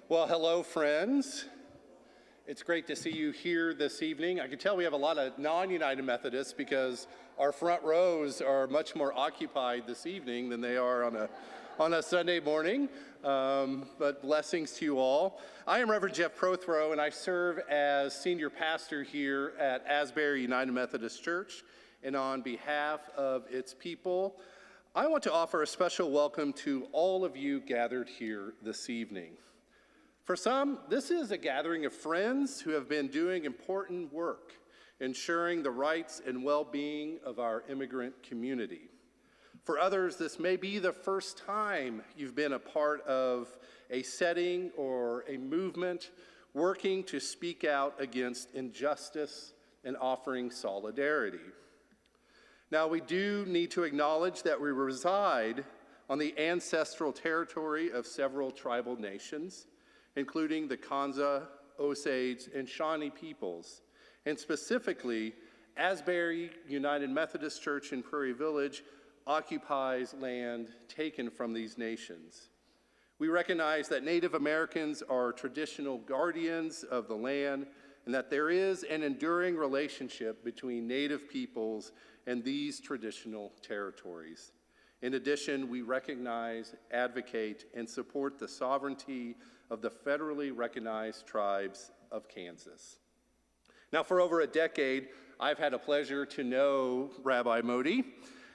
Well, hello, friends. It's great to see you here this evening. I can tell we have a lot of non-United Methodists because our front rows are much more occupied this evening than they are on a Sunday morning. But blessings to you all. I am Reverend Jeff Prothrow, and I serve as senior pastor here at Asbury United Methodist Church. And on behalf of its people, I want to offer a special welcome to all of you gathered here this evening. For some, this is a gathering of friends who have been doing important work, ensuring the rights and well-being of our immigrant community. For others, this may be the first time you've been a part of a setting or a movement working to speak out against injustice and offering solidarity. Now, we do need to acknowledge that we reside on the ancestral territory of several tribal nations, including the Kansas, Osage, and Shawnee peoples, and specifically, Asbury United Methodist Church in Prairie Village occupies land taken from these nations. We recognize that Native Americans are traditional guardians of the land and that there is an enduring relationship between Native peoples and these traditional territories. In addition, we recognize, advocate, and support the sovereignty of the federally recognized tribes of Kansas. Now, for over a decade, I've had a pleasure to know Rabbi Modi,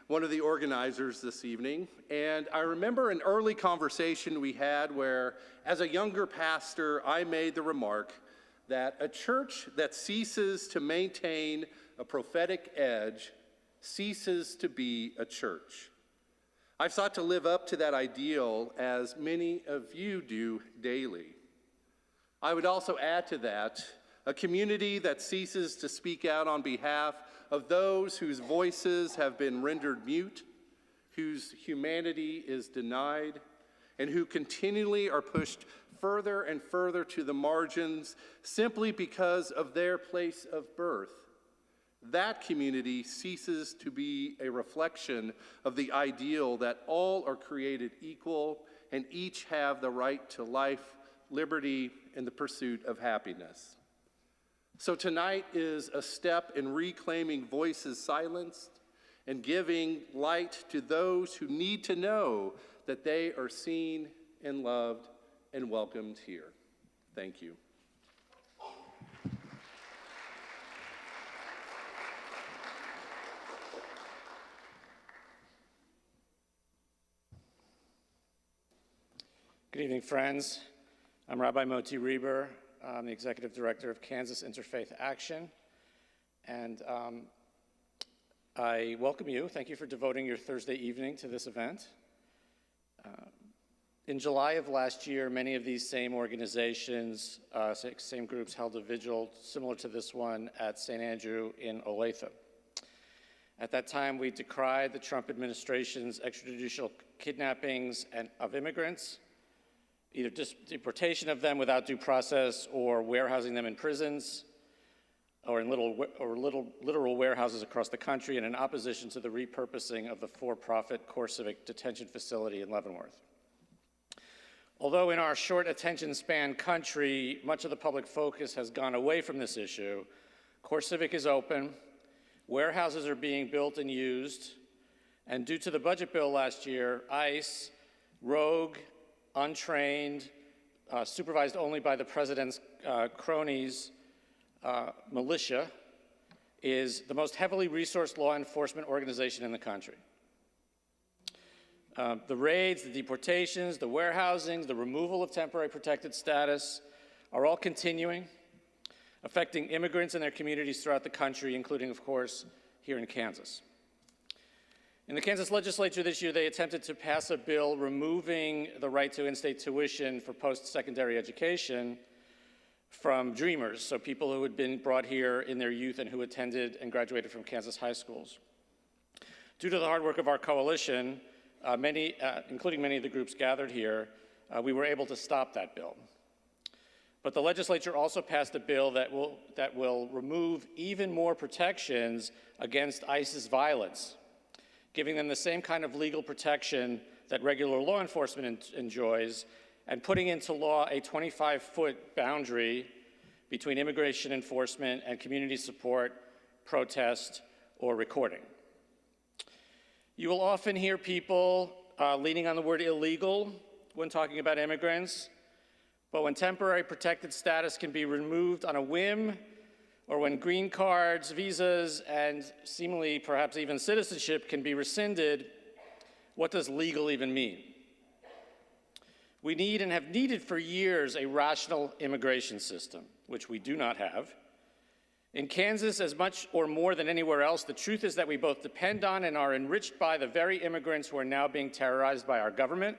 one of the organizers this evening, and I remember an early conversation we had where, as a younger pastor, I made the remark that a church that ceases to maintain a prophetic edge ceases to be a church. I've sought to live up to that ideal, as many of you do daily. I would also add to that, a community that ceases to speak out on behalf of those whose voices have been rendered mute, whose humanity is denied, and who continually are pushed further and further to the margins simply because of their place of birth. That community ceases to be a reflection of the ideal that all are created equal and each have the right to life, liberty, and the pursuit of happiness. So tonight is a step in reclaiming voices silenced and giving light to those who need to know that they are seen and loved and welcomed here. Thank you. Good evening, friends. I'm Rabbi Moti Reber. I'm the Executive Director of Kansas Interfaith Action. And I welcome you. Thank you for devoting your Thursday evening to this event. In July of last year, many of these same organizations, same groups held a vigil similar to this one at St. Andrew in Olathe. At that time, we decried the Trump administration's extrajudicial kidnappings of immigrants, either deportation of them without due process or warehousing them in prisons or in literal warehouses across the country, and in opposition to the repurposing of the for-profit CoreCivic detention facility in Leavenworth. Although in our short attention span country, much of the public focus has gone away from this issue, CoreCivic is open, warehouses are being built and used, and due to the budget bill last year, ICE, rogue, untrained, supervised only by the president's cronies, militia, is the most heavily resourced law enforcement organization in the country. The raids, the deportations, the warehousings, the removal of temporary protected status are all continuing, affecting immigrants and their communities throughout the country, including, of course, here in Kansas. In the Kansas legislature this year, they attempted to pass a bill removing the right to in-state tuition for post-secondary education from Dreamers, so people who had been brought here in their youth and who attended and graduated from Kansas high schools. Due to the hard work of our coalition, including many of the groups gathered here, we were able to stop that bill. But the legislature also passed a bill that will remove even more protections against ICE's violence, giving them the same kind of legal protection that regular law enforcement enjoys, and putting into law a 25-foot boundary between immigration enforcement and community support, protest, or recording. You will often hear people leaning on the word illegal when talking about immigrants, but when temporary protected status can be removed on a whim, or when green cards, visas, and seemingly perhaps even citizenship can be rescinded, what does legal even mean? We need and have needed for years a rational immigration system, which we do not have. In Kansas, as much or more than anywhere else, the truth is that we both depend on and are enriched by the very immigrants who are now being terrorized by our government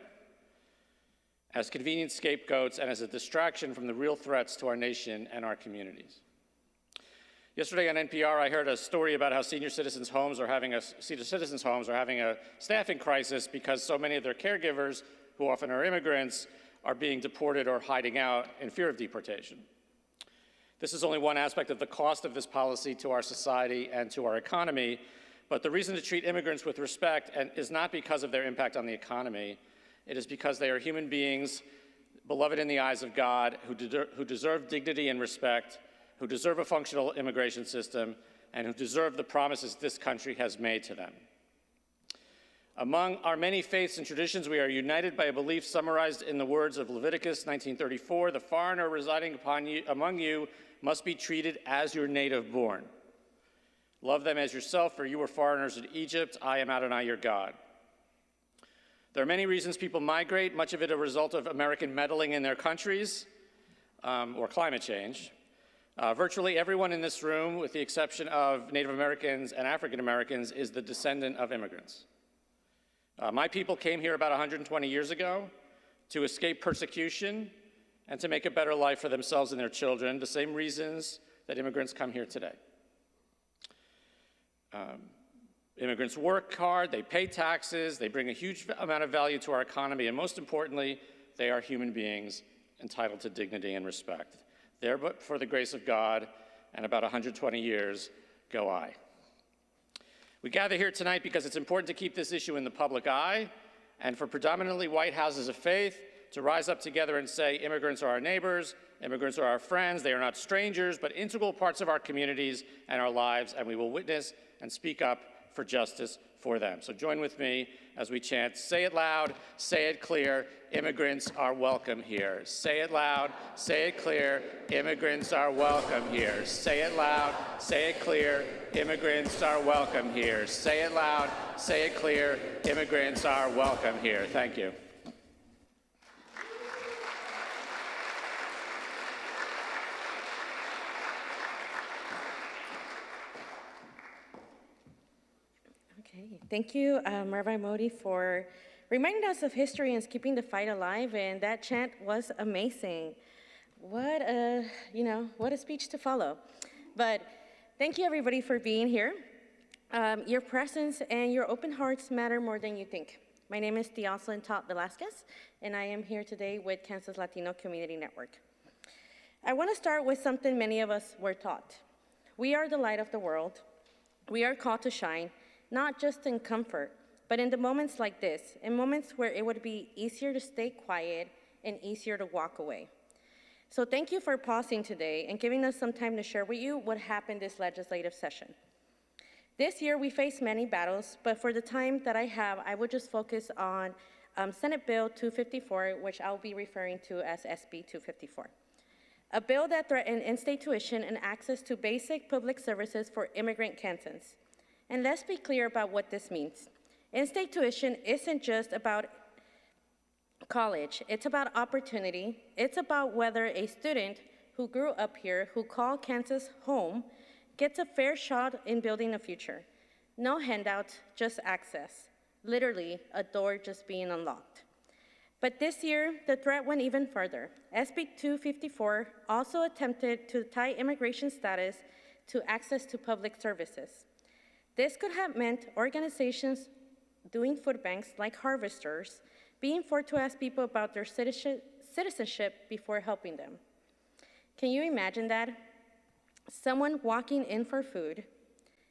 as convenient scapegoats and as a distraction from the real threats to our nation and our communities. Yesterday on NPR, I heard a story about how senior citizens' homes are having a staffing crisis because so many of their caregivers, who often are immigrants, are being deported or hiding out in fear of deportation. This is only one aspect of the cost of this policy to our society and to our economy, but the reason to treat immigrants with respect is not because of their impact on the economy. It is because they are human beings, beloved in the eyes of God, who deserve dignity and respect, who deserve a functional immigration system, and who deserve the promises this country has made to them. Among our many faiths and traditions, we are united by a belief summarized in the words of Leviticus 19:34, "The foreigner residing among you must be treated as your native born. Love them as yourself, for you were foreigners in Egypt. I am Adonai your God." There are many reasons people migrate, much of it a result of American meddling in their countries or climate change. Virtually everyone in this room, with the exception of Native Americans and African Americans, is the descendant of immigrants. My people came here about 120 years ago to escape persecution and to make a better life for themselves and their children, the same reasons that immigrants come here today. Immigrants work hard, they pay taxes, they bring a huge amount of value to our economy, and most importantly, they are human beings entitled to dignity and respect. There but for the grace of God, and about 120 years go I. We gather here tonight because it's important to keep this issue in the public eye, and for predominantly white houses of faith to rise up together and say, immigrants are our neighbors, immigrants are our friends, they are not strangers, but integral parts of our communities and our lives, and we will witness and speak up for justice for them. So join with me as we chant, say it loud, say it clear, immigrants are welcome here. Say it loud, say it clear, immigrants are welcome here. Say it loud, say it clear, immigrants are welcome here. Say it loud, say it clear, immigrants are welcome here. Thank you. Thank you, Rabbi Modi, for reminding us of history and keeping the fight alive, and that chant was amazing. What a speech to follow. But thank you, everybody, for being here. Your presence and your open hearts matter more than you think. My name is Dioslan Top Velasquez, and I am here today with Kansas Latino Community Network. I want to start with something many of us were taught. We are the light of the world. We are called to shine, not just in comfort, but in the moments like this, in moments where it would be easier to stay quiet and easier to walk away. So thank you for pausing today and giving us some time to share with you what happened this legislative session. This year, we faced many battles, but for the time that I have, I will just focus on Senate Bill 254, which I'll be referring to as SB 254. A bill that threatened in-state tuition and access to basic public services for immigrant Kansans. And let's be clear about what this means. In-state tuition isn't just about college, it's about opportunity. It's about whether a student who grew up here, who called Kansas home, gets a fair shot in building a future. No handouts, just access. Literally, a door just being unlocked. But this year, the threat went even further. SB 254 also attempted to tie immigration status to access to public services. This could have meant organizations doing food banks like Harvesters being forced to ask people about their citizenship before helping them. Can you imagine that? Someone walking in for food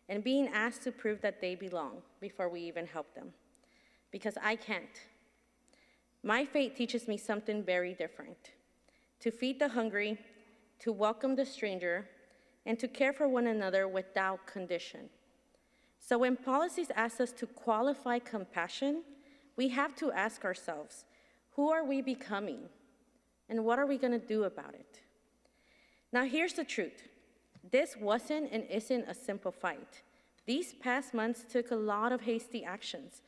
and being asked to prove that they belong before we even help them. Because I can't. My faith teaches me something very different: to feed the hungry, to welcome the stranger, and to care for one another without condition. So when policies ask us to qualify compassion, we have to ask ourselves, who are we becoming? And what are we going to do about it? Now here's the truth. This wasn't and isn't a simple fight. These past months took a lot of hasty actions,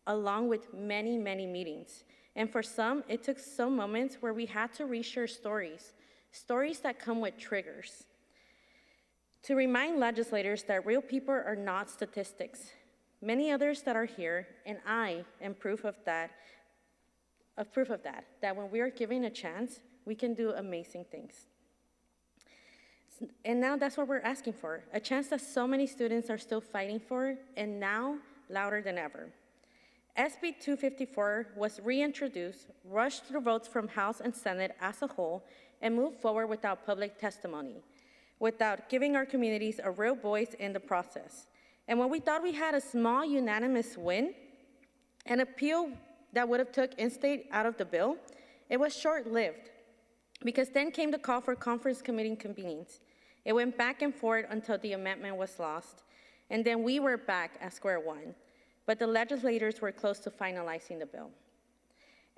along with many, many meetings. And for some, it took some moments where we had to reshare stories that come with triggers, to remind legislators that real people are not statistics. Many others that are here, and I am proof of that when we are given a chance, we can do amazing things. And now that's what we're asking for, a chance that so many students are still fighting for, and now louder than ever. SB 254 was reintroduced, rushed through votes from House and Senate as a whole, and moved forward without public testimony, without giving our communities a real voice in the process. And when we thought we had a small unanimous win, an appeal that would have took in-state out of the bill, it was short-lived, because then came the call for conference committee convenings. It went back and forth until the amendment was lost, and then we were back at square one. But the legislators were close to finalizing the bill.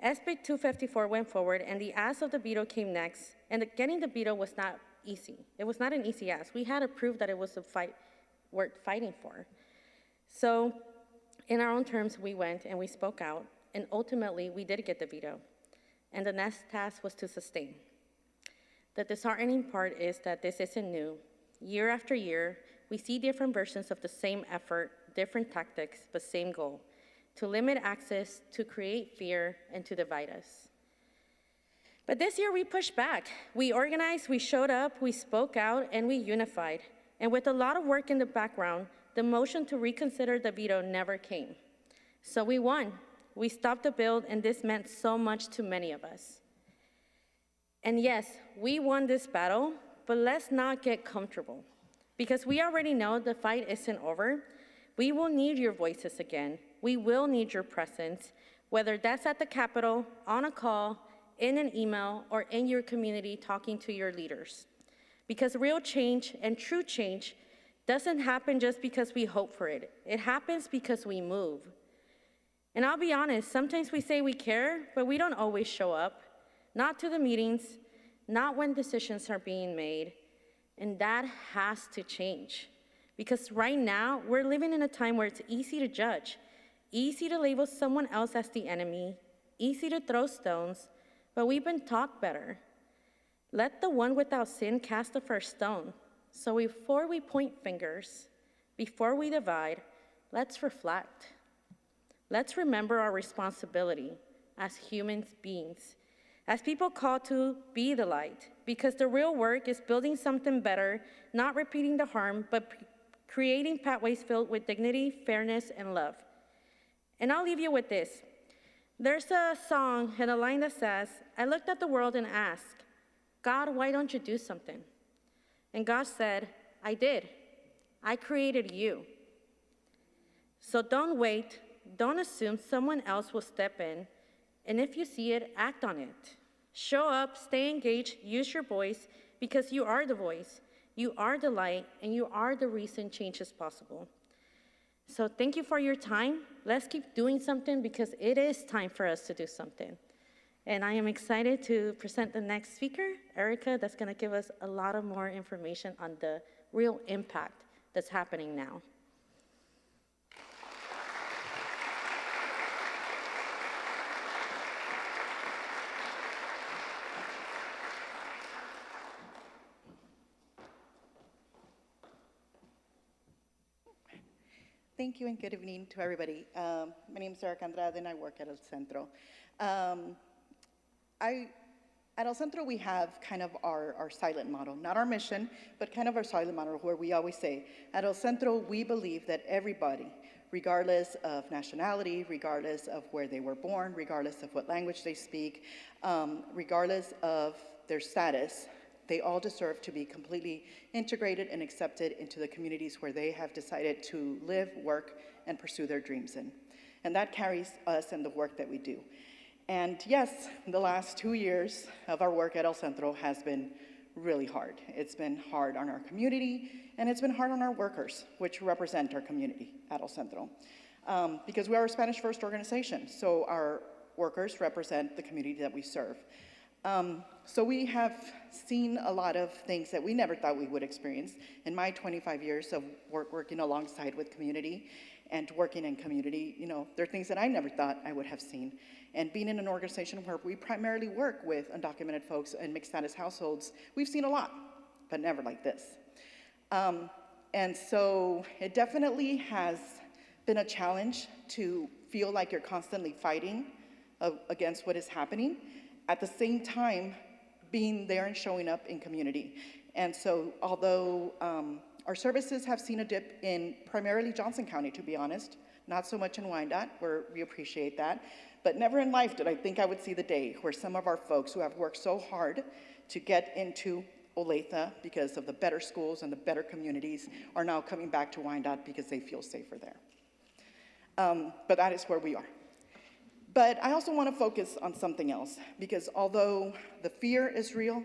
SB 254 went forward, and the ask of the veto came next, and getting the veto was not easy. It was not an easy ask. We had to prove that it was a fight worth fighting for. So in our own terms, we went and we spoke out, and ultimately we did get the veto. And the next task was to sustain. The disheartening part is that this isn't new. Year after year, we see different versions of the same effort, different tactics, but same goal: to limit access, to create fear, and to divide us. But this year we pushed back. We organized, we showed up, we spoke out, and we unified. And with a lot of work in the background, the motion to reconsider the veto never came. So we won. We stopped the bill, and this meant so much to many of us. And yes, we won this battle, but let's not get comfortable, because we already know the fight isn't over. We will need your voices again. We will need your presence, whether that's at the Capitol, on a call, in an email, or in your community talking to your leaders. Because real change and true change doesn't happen just because we hope for it. It happens because we move. And I'll be honest, sometimes we say we care, but we don't always show up. Not to the meetings, not when decisions are being made. And that has to change. Because right now, we're living in a time where it's easy to judge, easy to label someone else as the enemy, easy to throw stones, but we've been taught better. Let the one without sin cast the first stone. So before we point fingers, before we divide, let's reflect. Let's remember our responsibility as human beings, as people called to be the light, because the real work is building something better, not repeating the harm, but creating pathways filled with dignity, fairness, and love. And I'll leave you with this. There's a song and a line that says, "I looked at the world and asked, God, why don't you do something?" And God said, "I did. I created you. So don't wait, don't assume someone else will step in, and if you see it, act on it. Show up, stay engaged, use your voice, because you are the voice. You are the light, and you are the reason change is possible." So thank you for your time. Let's keep doing something, because it is time for us to do something. And I am excited to present the next speaker, Erica, that's going to give us a lot of more information on the real impact that's happening now. Thank you, and good evening to everybody. My name is Erica Andrade, and I work at El Centro. At El Centro, we have kind of our silent model, not our mission, but kind of our silent model, where we always say, at El Centro, we believe that everybody, regardless of nationality, regardless of where they were born, regardless of what language they speak, regardless of their status, they all deserve to be completely integrated and accepted into the communities where they have decided to live, work, and pursue their dreams in. And that carries us in the work that we do. And yes, the last 2 years of our work at El Centro has been really hard. It's been hard on our community, and it's been hard on our workers, which represent our community at El Centro. Because we are a Spanish first organization, so our workers represent the community that we serve. So we have seen a lot of things that we never thought we would experience. In my 25 years of working alongside with community and working in community, there are things that I never thought I would have seen. And being in an organization where we primarily work with undocumented folks and mixed status households, we've seen a lot, but never like this. And so it definitely has been a challenge to feel like you're constantly fighting against what is happening, at the same time being there and showing up in community. And so although our services have seen a dip in primarily Johnson County, to be honest, not so much in Wyandotte, where we appreciate that, but never in life did I think I would see the day where some of our folks who have worked so hard to get into Olathe because of the better schools and the better communities are now coming back to Wyandotte because they feel safer there. But that is where we are. But I also want to focus on something else, because although the fear is real,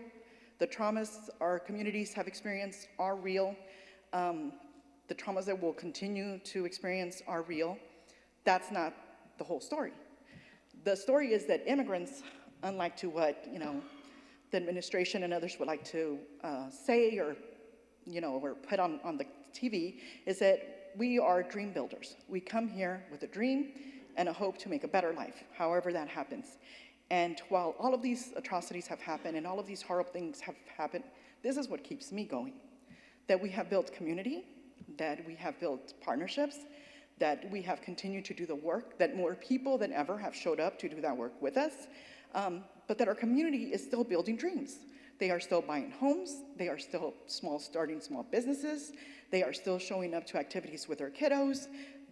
the traumas our communities have experienced are real, the traumas that we'll continue to experience are real, that's not the whole story. The story is that immigrants, unlike to what the administration and others would like to say or put on the TV, is that we are dream builders. We come here with a dream and a hope to make a better life, however that happens. And while all of these atrocities have happened and all of these horrible things have happened, this is what keeps me going. That we have built community, that we have built partnerships, that we have continued to do the work, that more people than ever have showed up to do that work with us, but that our community is still building dreams. They are still buying homes, they are still starting small businesses, they are still showing up to activities with their kiddos,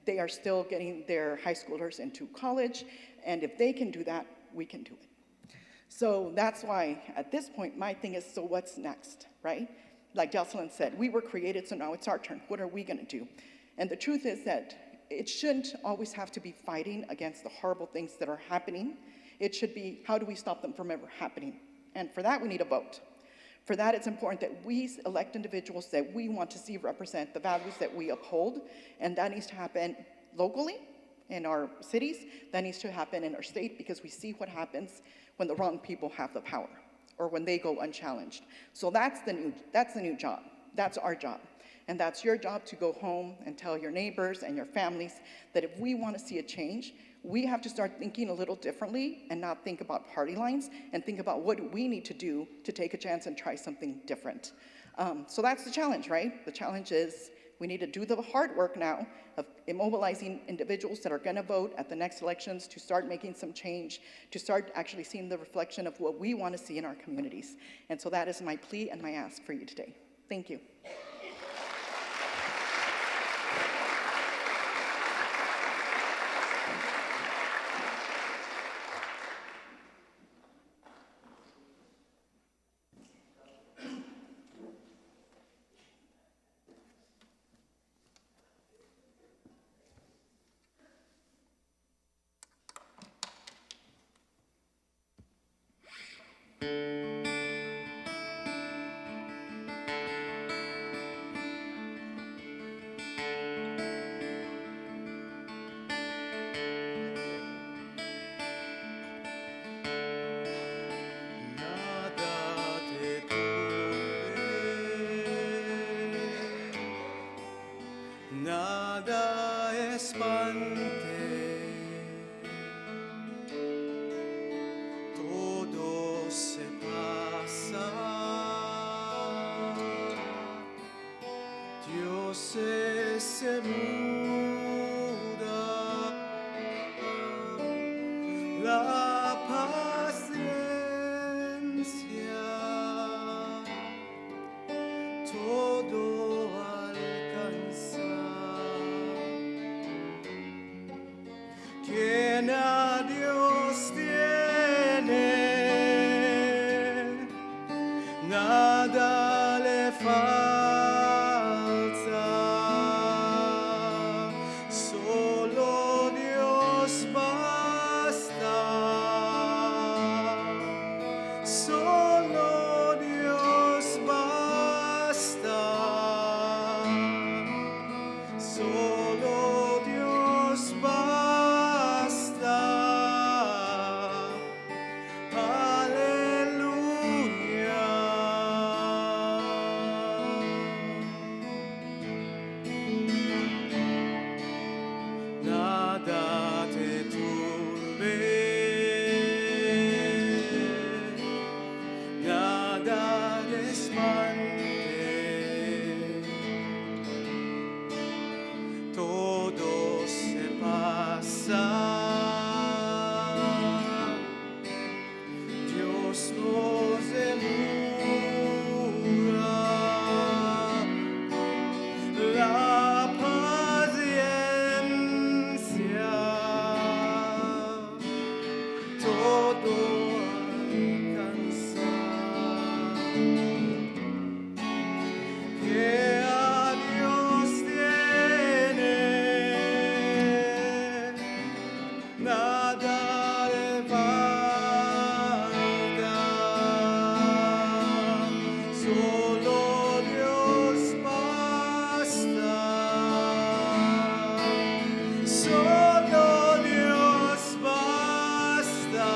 they are still getting their high schoolers into college, and if they can do that, we can do it. So that's why, at this point, my thing is, so what's next, right? Like Jocelyn said, we were created, so now it's our turn. What are we gonna do? And the truth is that it shouldn't always have to be fighting against the horrible things that are happening. It should be, how do we stop them from ever happening? And for that, we need a vote. For that, it's important that we elect individuals that we want to see represent the values that we uphold, and that needs to happen locally in our cities, that needs to happen in our state, because we see what happens when the wrong people have the power, or when they go unchallenged. So that's the new job. That's our job. And that's your job, to go home and tell your neighbors and your families that if we want to see a change, we have to start thinking a little differently and not think about party lines and think about what do we need to do to take a chance and try something different. So that's the challenge, right? The challenge is we need to do the hard work now of immobilizing individuals that are going to vote at the next elections to start making some change, to start actually seeing the reflection of what we want to see in our communities. And so that is my plea and my ask for you today. Thank you. Nada espante, todo se pasa, Dios se muda, la paciencia, todo alcanza. Quien a Dios tiene, nada le falta. Solo Dios basta. nada te turbe, nada te espante, todo se pasa, Dios nos demora, la paciencia, todo alcanza, que a Dios tiene, nada le falta, solo Dios basta, solo Dios basta,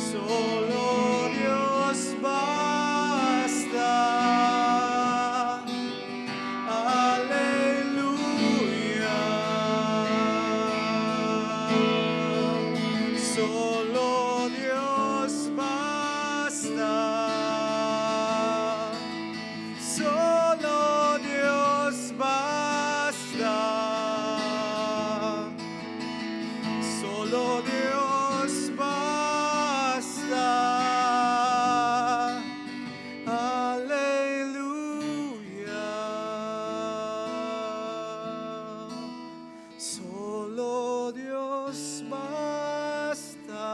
solo Dios basta. Aleluya. Solo Dios basta. Solo Dios basta. Solo Dios basta. Aleluya. Solo Dios basta.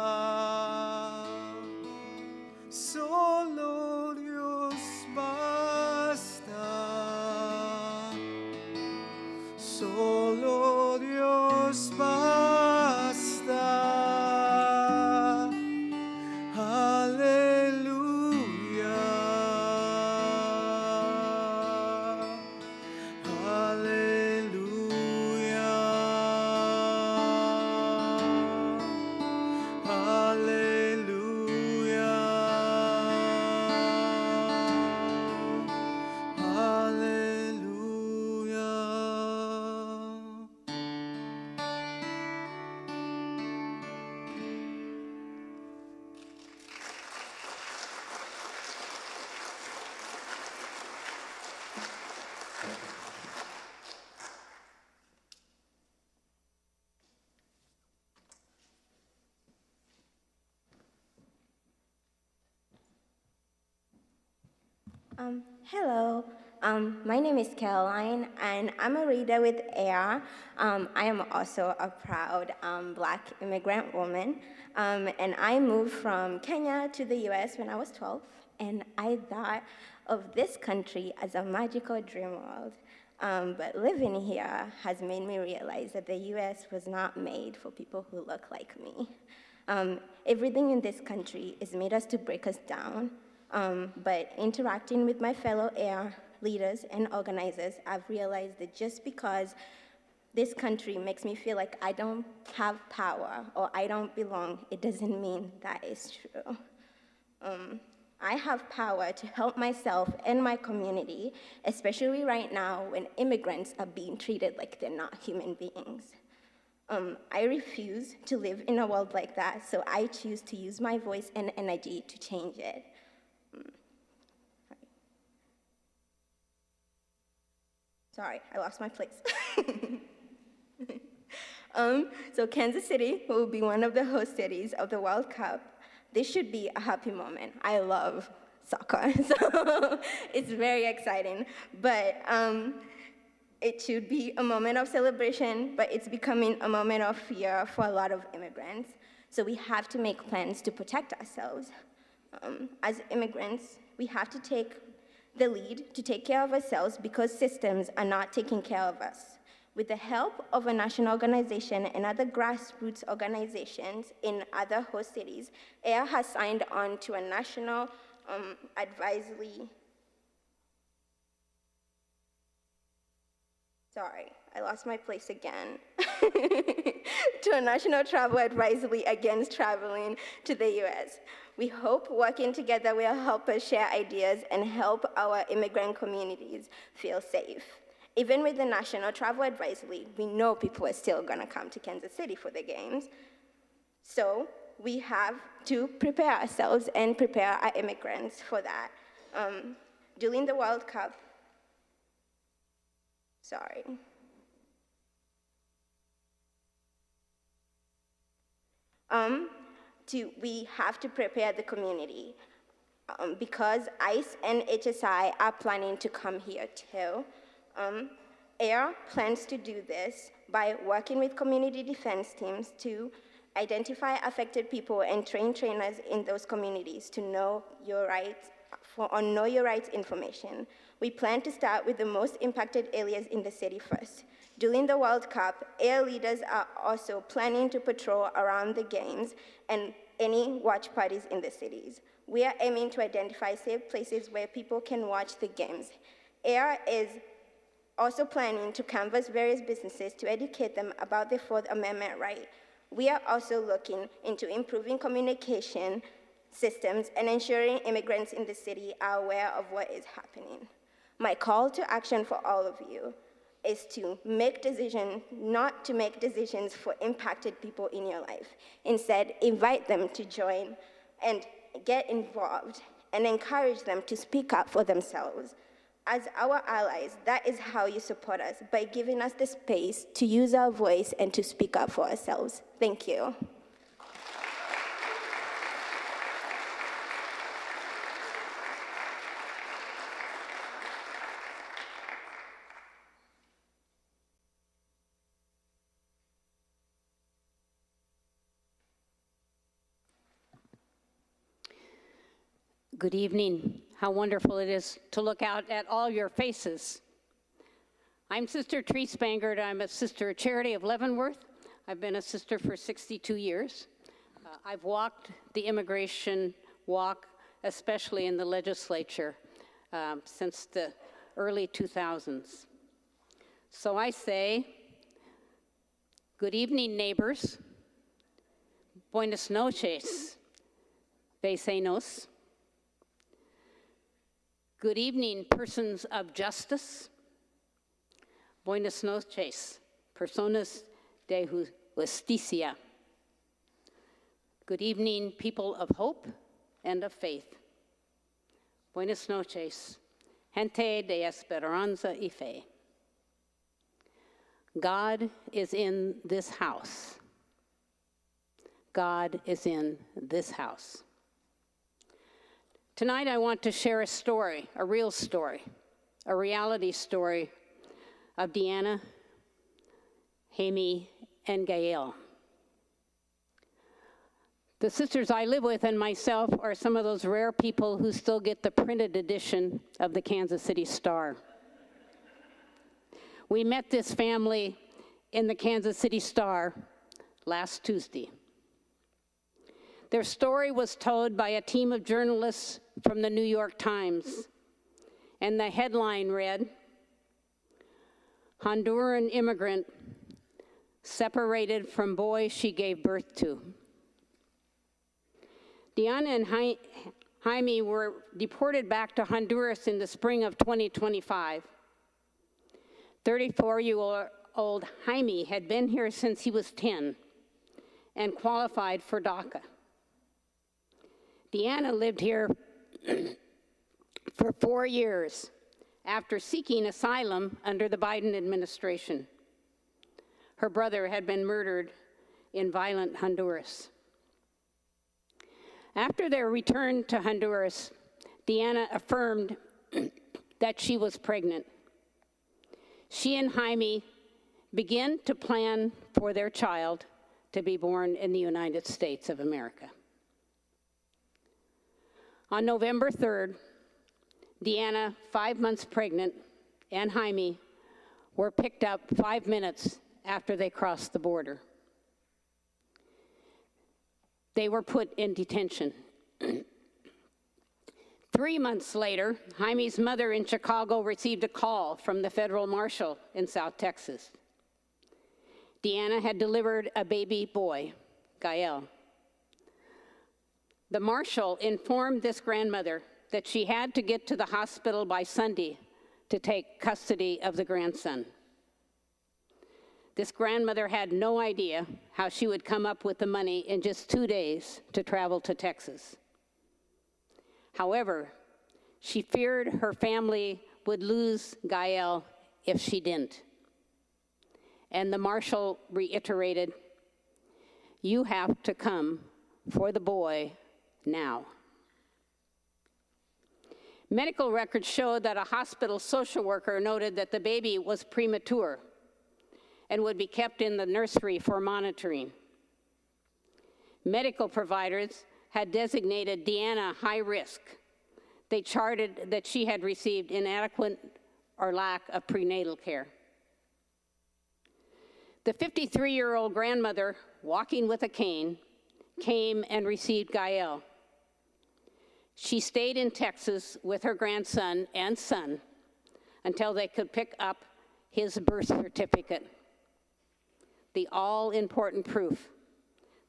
Solo Dios basta. Solo Dios basta. Aleluya. Aleluya. Aleluya. Aleluya. Hello, my name is Caroline, and I'm a reader with AIR. I am also a proud Black immigrant woman, and I moved from Kenya to the US when I was 12, and I thought of this country as a magical dream world. But living here has made me realize that the US was not made for people who look like me. Everything in this country is made us to break us down. But interacting with my fellow AIR leaders and organizers, I've realized that just because this country makes me feel like I don't have power or I don't belong, it doesn't mean that is true. I have power to help myself and my community, especially right now when immigrants are being treated like they're not human beings. I refuse to live in a world like that, so I choose to use my voice and energy to change it. Sorry, I lost my place. So Kansas City will be one of the host cities of the World Cup. This should be a happy moment. I love soccer, so it's very exciting. But it should be a moment of celebration, but it's becoming a moment of fear for a lot of immigrants. So we have to make plans to protect ourselves. As immigrants, we have to take the lead to take care of ourselves because systems are not taking care of us. With the help of a national organization and other grassroots organizations in other host cities, AIR has signed on to a national advisory. Sorry, I lost my place again. To a national travel advisory against traveling to the US. We hope working together will help us share ideas and help our immigrant communities feel safe. Even with the national travel advisory, we know people are still gonna come to Kansas City for the games. So we have to prepare ourselves and prepare our immigrants for that. During the World Cup, we have to prepare the community because ICE and HSI are planning to come here too. AIR plans to do this by working with community defense teams to identify affected people and train trainers in those communities to know your rights, know your rights information. We plan to start with the most impacted areas in the city first. During the World Cup, AIR leaders are also planning to patrol around the games and any watch parties in the cities. We are aiming to identify safe places where people can watch the games. AIR is also planning to canvass various businesses to educate them about the Fourth Amendment right. We are also looking into improving communication systems and ensuring immigrants in the city are aware of what is happening. My call to action for all of you is to make decisions, not to make decisions for impacted people in your life. Instead, invite them to join and get involved and encourage them to speak up for themselves. As our allies, that is how you support us, by giving us the space to use our voice and to speak up for ourselves. Thank you. Good evening. How wonderful it is to look out at all your faces. I'm Sister Tree Spangard. I'm a sister of Charity of Leavenworth. I've been a sister for 62 years. I've walked the immigration walk, especially in the legislature, since the early 2000s. So I say, good evening, neighbors. Buenas noches, vecinos. Good evening, persons of justice. Buenas noches, personas de justicia. Good evening, people of hope and of faith. Buenas noches, gente de esperanza y fe. God is in this house. God is in this house. Tonight I want to share a story, a real story, a reality story of Deanna, Jaime, and Gael. The sisters I live with and myself are some of those rare people who still get the printed edition of the Kansas City Star. We met this family in the Kansas City Star last Tuesday. Their story was told by a team of journalists from the New York Times, and the headline read, Honduran immigrant separated from boy she gave birth to. Deanna and Jaime were deported back to Honduras in the spring of 2025. 34-year-old Jaime had been here since he was 10 and qualified for DACA. Deanna lived here for 4 years after seeking asylum under the Biden administration. Her brother had been murdered in violent Honduras. After their return to Honduras, Deanna affirmed that she was pregnant. She and Jaime began to plan for their child to be born in the United States of America. On November 3rd, Deanna, 5 months pregnant, and Jaime were picked up 5 minutes after they crossed the border. They were put in detention. 3 months later, Jaime's mother in Chicago received a call from the federal marshal in South Texas. Deanna had delivered a baby boy, Gael. The marshal informed this grandmother that she had to get to the hospital by Sunday to take custody of the grandson. This grandmother had no idea how she would come up with the money in just 2 days to travel to Texas. However, she feared her family would lose Gael if she didn't. And the marshal reiterated, "You have to come for the boy now." Medical records showed that a hospital social worker noted that the baby was premature and would be kept in the nursery for monitoring. Medical providers had designated Deanna high risk. They charted that she had received inadequate or lack of prenatal care. The 53-year-old grandmother, walking with a cane, came and received Gael. She stayed in Texas with her grandson and son until they could pick up his birth certificate, the all-important proof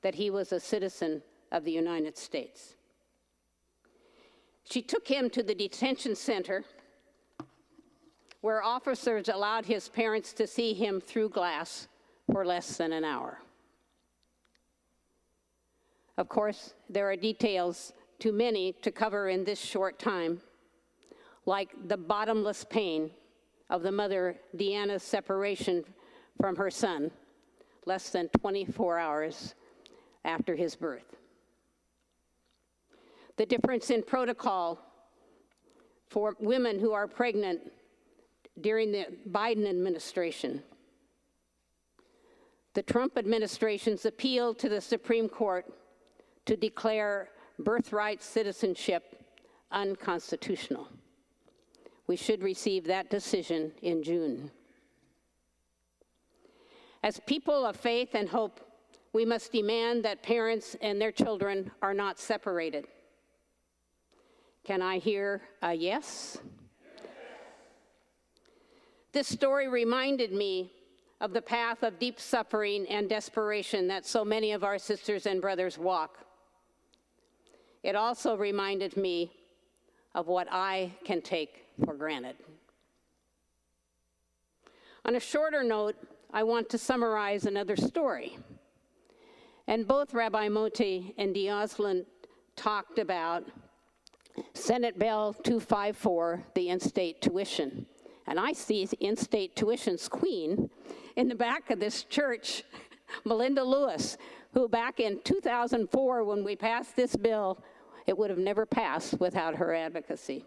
that he was a citizen of the United States. She took him to the detention center where officers allowed his parents to see him through glass for less than an hour. Of course, there are details too many to cover in this short time, like the bottomless pain of the mother Deanna's separation from her son less than 24 hours after his birth. The difference in protocol for women who are pregnant during the Biden administration. The Trump administration's appeal to the Supreme Court to declare birthright citizenship unconstitutional. We should receive that decision in June. As people of faith and hope, we must demand that parents and their children are not separated. Can I hear a yes? This story reminded me of the path of deep suffering and desperation that so many of our sisters and brothers walk. It also reminded me of what I can take for granted. On a shorter note, I want to summarize another story. And both Rabbi Moti and Dioslin talked about Senate Bill 254, the in-state tuition. And I see in-state tuition's queen in the back of this church, Melinda Lewis, who back in 2004, when we passed this bill, it would have never passed without her advocacy.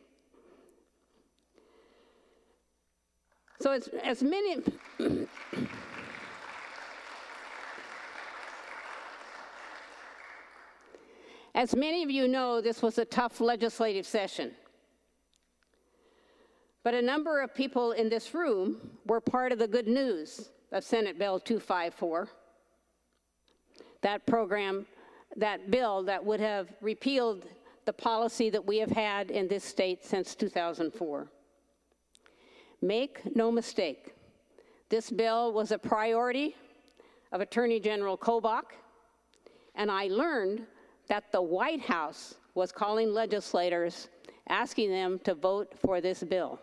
So as many of you know, this was a tough legislative session. But a number of people in this room were part of the good news of Senate Bill 254, that program, that bill that would have repealed the policy that we have had in this state since 2004. Make no mistake, this bill was a priority of Attorney General Kobach, and I learned that the White House was calling legislators, asking them to vote for this bill.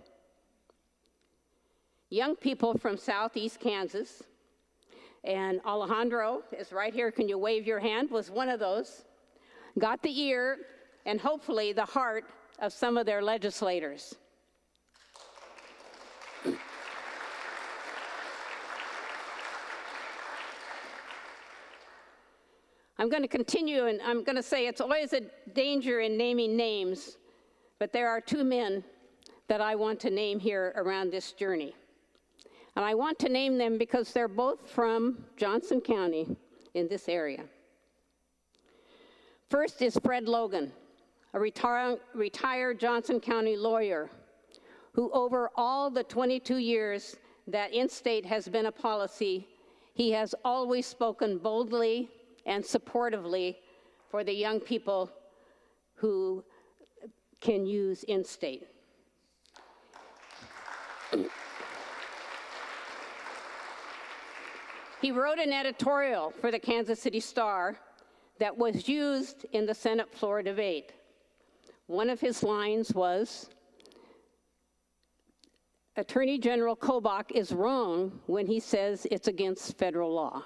Young people from southeast Kansas, and Alejandro is right here, can you wave your hand, was one of those, got the ear and hopefully the heart of some of their legislators. I'm going to continue, and I'm going to say it's always a danger in naming names, but there are two men that I want to name here around this journey. And I want to name them because they're both from Johnson County in this area. First is Fred Logan, a retired Johnson County lawyer who over all the 22 years that in-state has been a policy, he has always spoken boldly and supportively for the young people who can use in-state. He wrote an editorial for the Kansas City Star that was used in the Senate floor debate. One of his lines was, Attorney General Kobach is wrong when he says it's against federal law.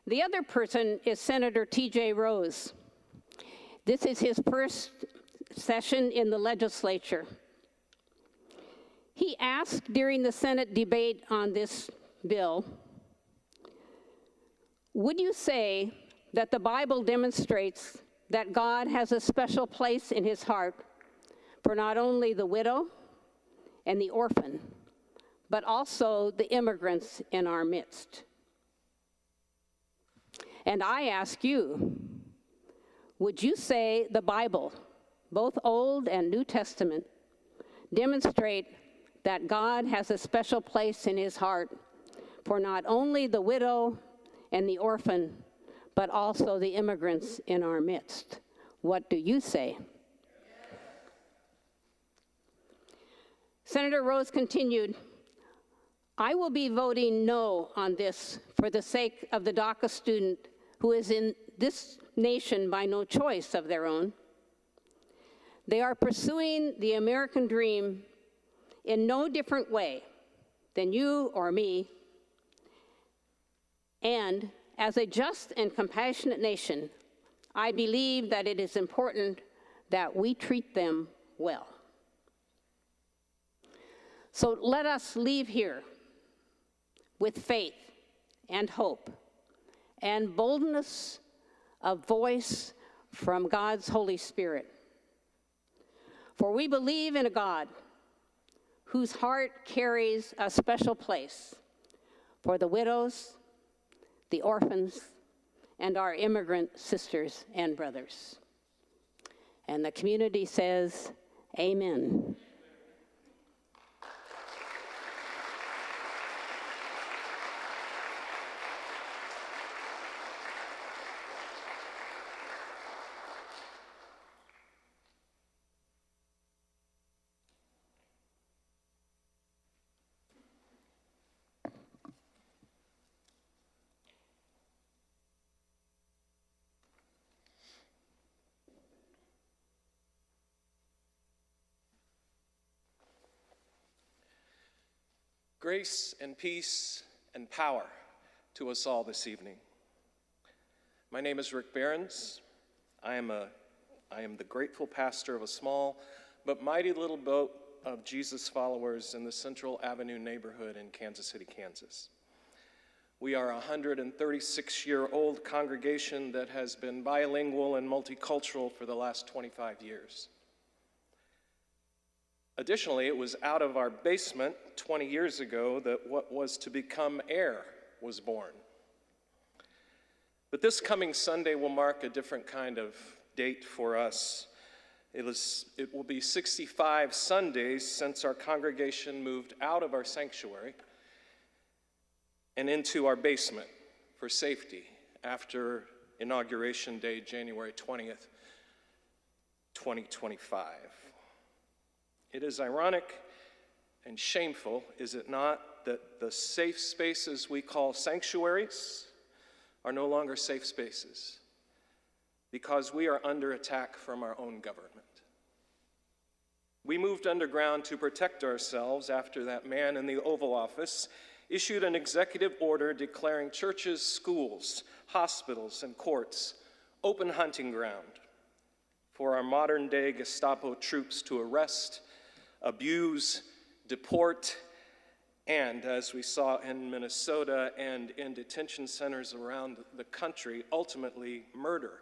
The other person is Senator T.J. Rose. This is his first session in the legislature. He asked during the Senate debate on this bill, would you say that the Bible demonstrates that God has a special place in his heart for not only the widow and the orphan, but also the immigrants in our midst? And I ask you, would you say the Bible, both Old and New Testament, demonstrate that God has a special place in his heart for not only the widow and the orphan, but also the immigrants in our midst? What do you say? Senator Rose continued, I will be voting no on this for the sake of the DACA student who is in this nation by no choice of their own. They are pursuing the American dream in no different way than you or me. And as a just and compassionate nation, I believe that it is important that we treat them well. So let us leave here with faith and hope and boldness of voice from God's Holy Spirit. For we believe in a God whose heart carries a special place for the widows, the orphans, and our immigrant sisters and brothers. And the community says, amen. Grace and peace and power to us all this evening. My name is Rick Behrens. I am the grateful pastor of a small but mighty little boat of Jesus followers in the Central Avenue neighborhood in Kansas City, Kansas. We are a 136-year-old congregation that has been bilingual and multicultural for the last 25 years. Additionally, it was out of our basement 20 years ago that what was to become air was born. But this coming Sunday will mark a different kind of date for us. It will be 65 Sundays since our congregation moved out of our sanctuary and into our basement for safety after Inauguration Day, January 20th, 2025. It is ironic and shameful, is it not, that the safe spaces we call sanctuaries are no longer safe spaces because we are under attack from our own government. We moved underground to protect ourselves after that man in the Oval Office issued an executive order declaring churches, schools, hospitals, and courts open hunting ground for our modern-day Gestapo troops to arrest, abuse, deport, and, as we saw in Minnesota and in detention centers around the country, ultimately murder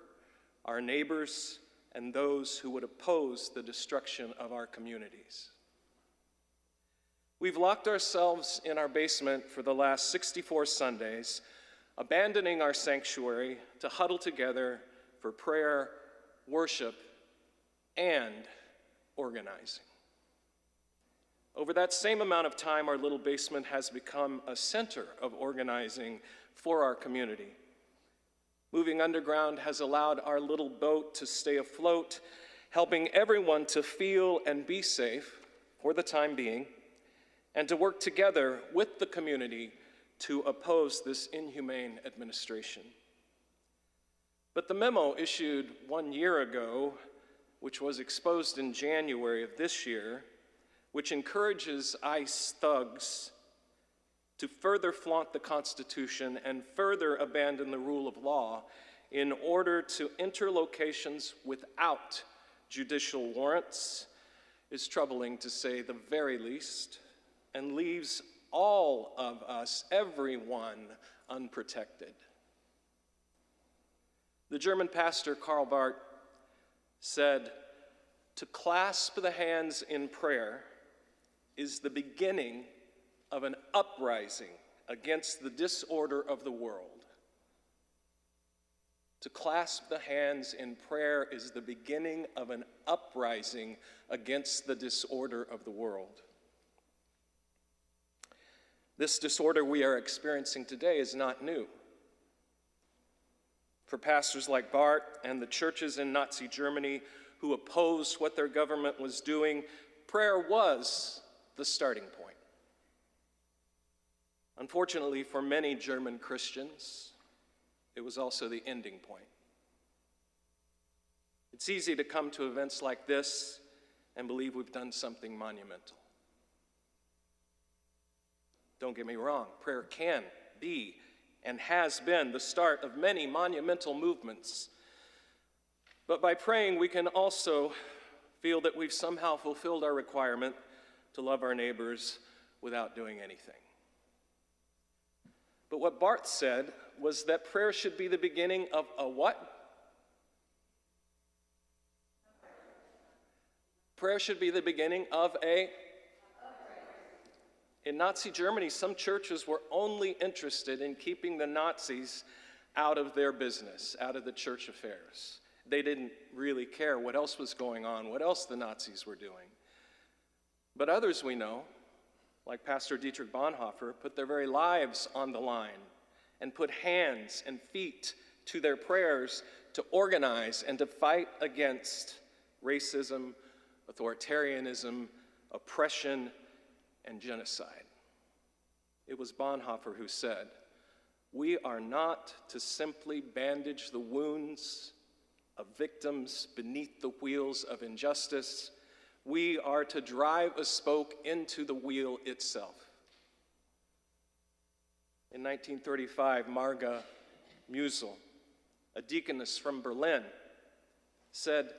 our neighbors and those who would oppose the destruction of our communities. We've locked ourselves in our basement for the last 64 Sundays, abandoning our sanctuary to huddle together for prayer, worship, and organizing. Over that same amount of time, our little basement has become a center of organizing for our community. Moving underground has allowed our little boat to stay afloat, helping everyone to feel and be safe for the time being, and to work together with the community to oppose this inhumane administration. But the memo issued 1 year ago, which was exposed in January of this year, which encourages ICE thugs to further flaunt the Constitution and further abandon the rule of law in order to enter locations without judicial warrants, is troubling to say the very least, and leaves all of us, everyone, unprotected. The German pastor Karl Barth said, "To clasp the hands in prayer is the beginning of an uprising against the disorder of the world." To clasp the hands in prayer is the beginning of an uprising against the disorder of the world. This disorder we are experiencing today is not new. For pastors like Barth and the churches in Nazi Germany who opposed what their government was doing, prayer was the starting point. Unfortunately, for many German Christians, it was also the ending point. It's easy to come to events like this and believe we've done something monumental. Don't get me wrong, prayer can be and has been the start of many monumental movements. But by praying, we can also feel that we've somehow fulfilled our requirement to love our neighbors without doing anything. But what Barth said was that prayer should be the beginning of a what? Prayer should be the beginning of a... In Nazi Germany, some churches were only interested in keeping the Nazis out of their business, out of the church affairs. They didn't really care what else was going on, what else the Nazis were doing. But others we know, like Pastor Dietrich Bonhoeffer, put their very lives on the line and put hands and feet to their prayers to organize and to fight against racism, authoritarianism, oppression, and genocide. It was Bonhoeffer who said, "We are not to simply bandage the wounds of victims beneath the wheels of injustice. We are to drive a spoke into the wheel itself." In 1935, Marga Musel, a deaconess from Berlin, said,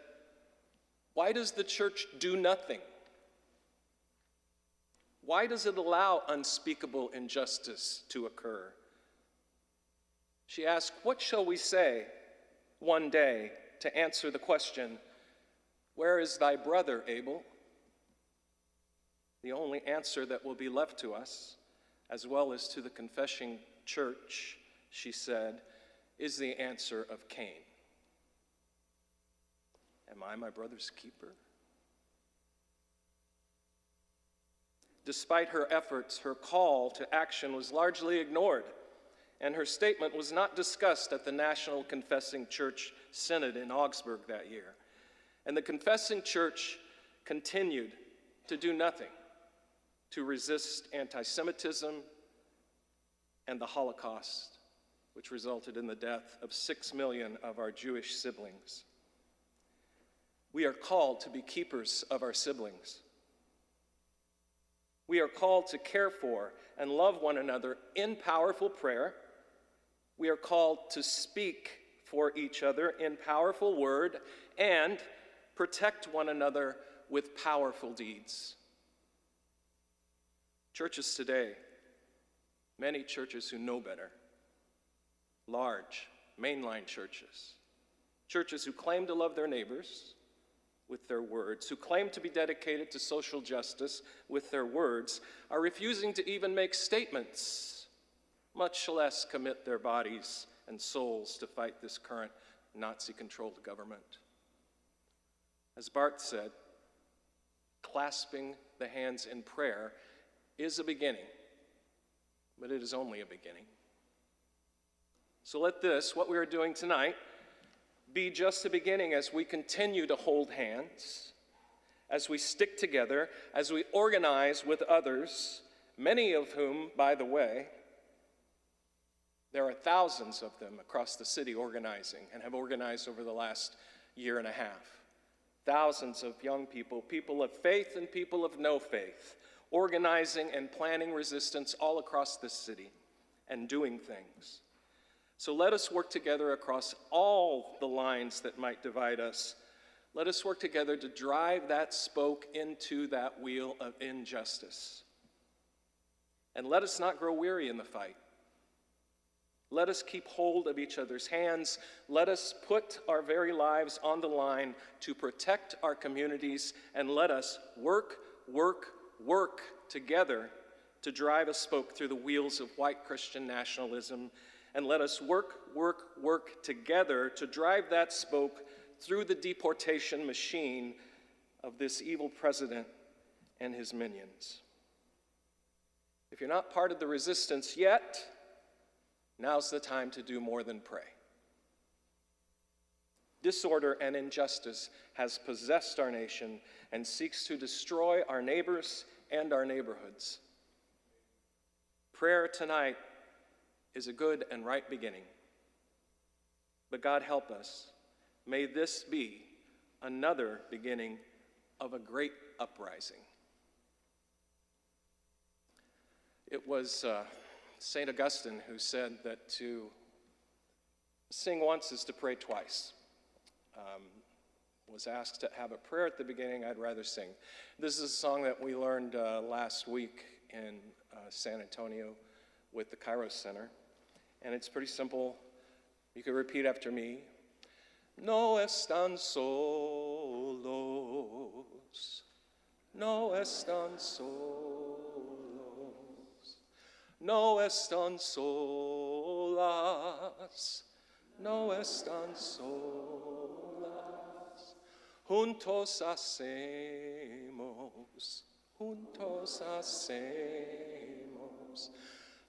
"Why does the church do nothing? Why does it allow unspeakable injustice to occur?" She asked, "What shall we say one day to answer the question, 'Where is thy brother, Abel?' The only answer that will be left to us, as well as to the confessing church," she said, "is the answer of Cain. Am I my brother's keeper?" Despite her efforts, her call to action was largely ignored, and her statement was not discussed at the National Confessing Church Synod in Augsburg that year. And the Confessing Church continued to do nothing to resist anti-Semitism and the Holocaust, which resulted in the death of 6 million of our Jewish siblings. We are called to be keepers of our siblings. We are called to care for and love one another in powerful prayer. We are called to speak for each other in powerful word and protect one another with powerful deeds. Churches today, many churches who know better, large, mainline churches, churches who claim to love their neighbors with their words, who claim to be dedicated to social justice with their words, are refusing to even make statements, much less commit their bodies and souls to fight this current Nazi-controlled government. As Barth said, clasping the hands in prayer is a beginning, but it is only a beginning. So let this, what we are doing tonight, be just a beginning as we continue to hold hands, as we stick together, as we organize with others, many of whom, by the way, there are thousands of them across the city organizing and have organized over the last year and a half. thousands of young people, people of faith and people of no faith, organizing and planning resistance all across this city and doing things. So let us work together across all the lines that might divide us. Let us work together to drive that spoke into that wheel of injustice. And let us not grow weary in the fight. Let us keep hold of each other's hands. Let us put our very lives on the line to protect our communities, and let us work together to drive a spoke through the wheels of white Christian nationalism. And let us work together to drive that spoke through the deportation machine of this evil president and his minions. If you're not part of the resistance yet, now's the time to do more than pray. Disorder and injustice has possessed our nation and seeks to destroy our neighbors and our neighborhoods. Prayer tonight is a good and right beginning. But God help us. May this be another beginning of a great uprising. It was St. Augustine who said that to sing once is to pray twice. Was asked to have a prayer at the beginning, I'd rather sing. This is a song that we learned last week in San Antonio with the Kairos Center. And it's pretty simple. You can repeat after me. No están solos, no están solos, no están solas, no están solas. Juntos hacemos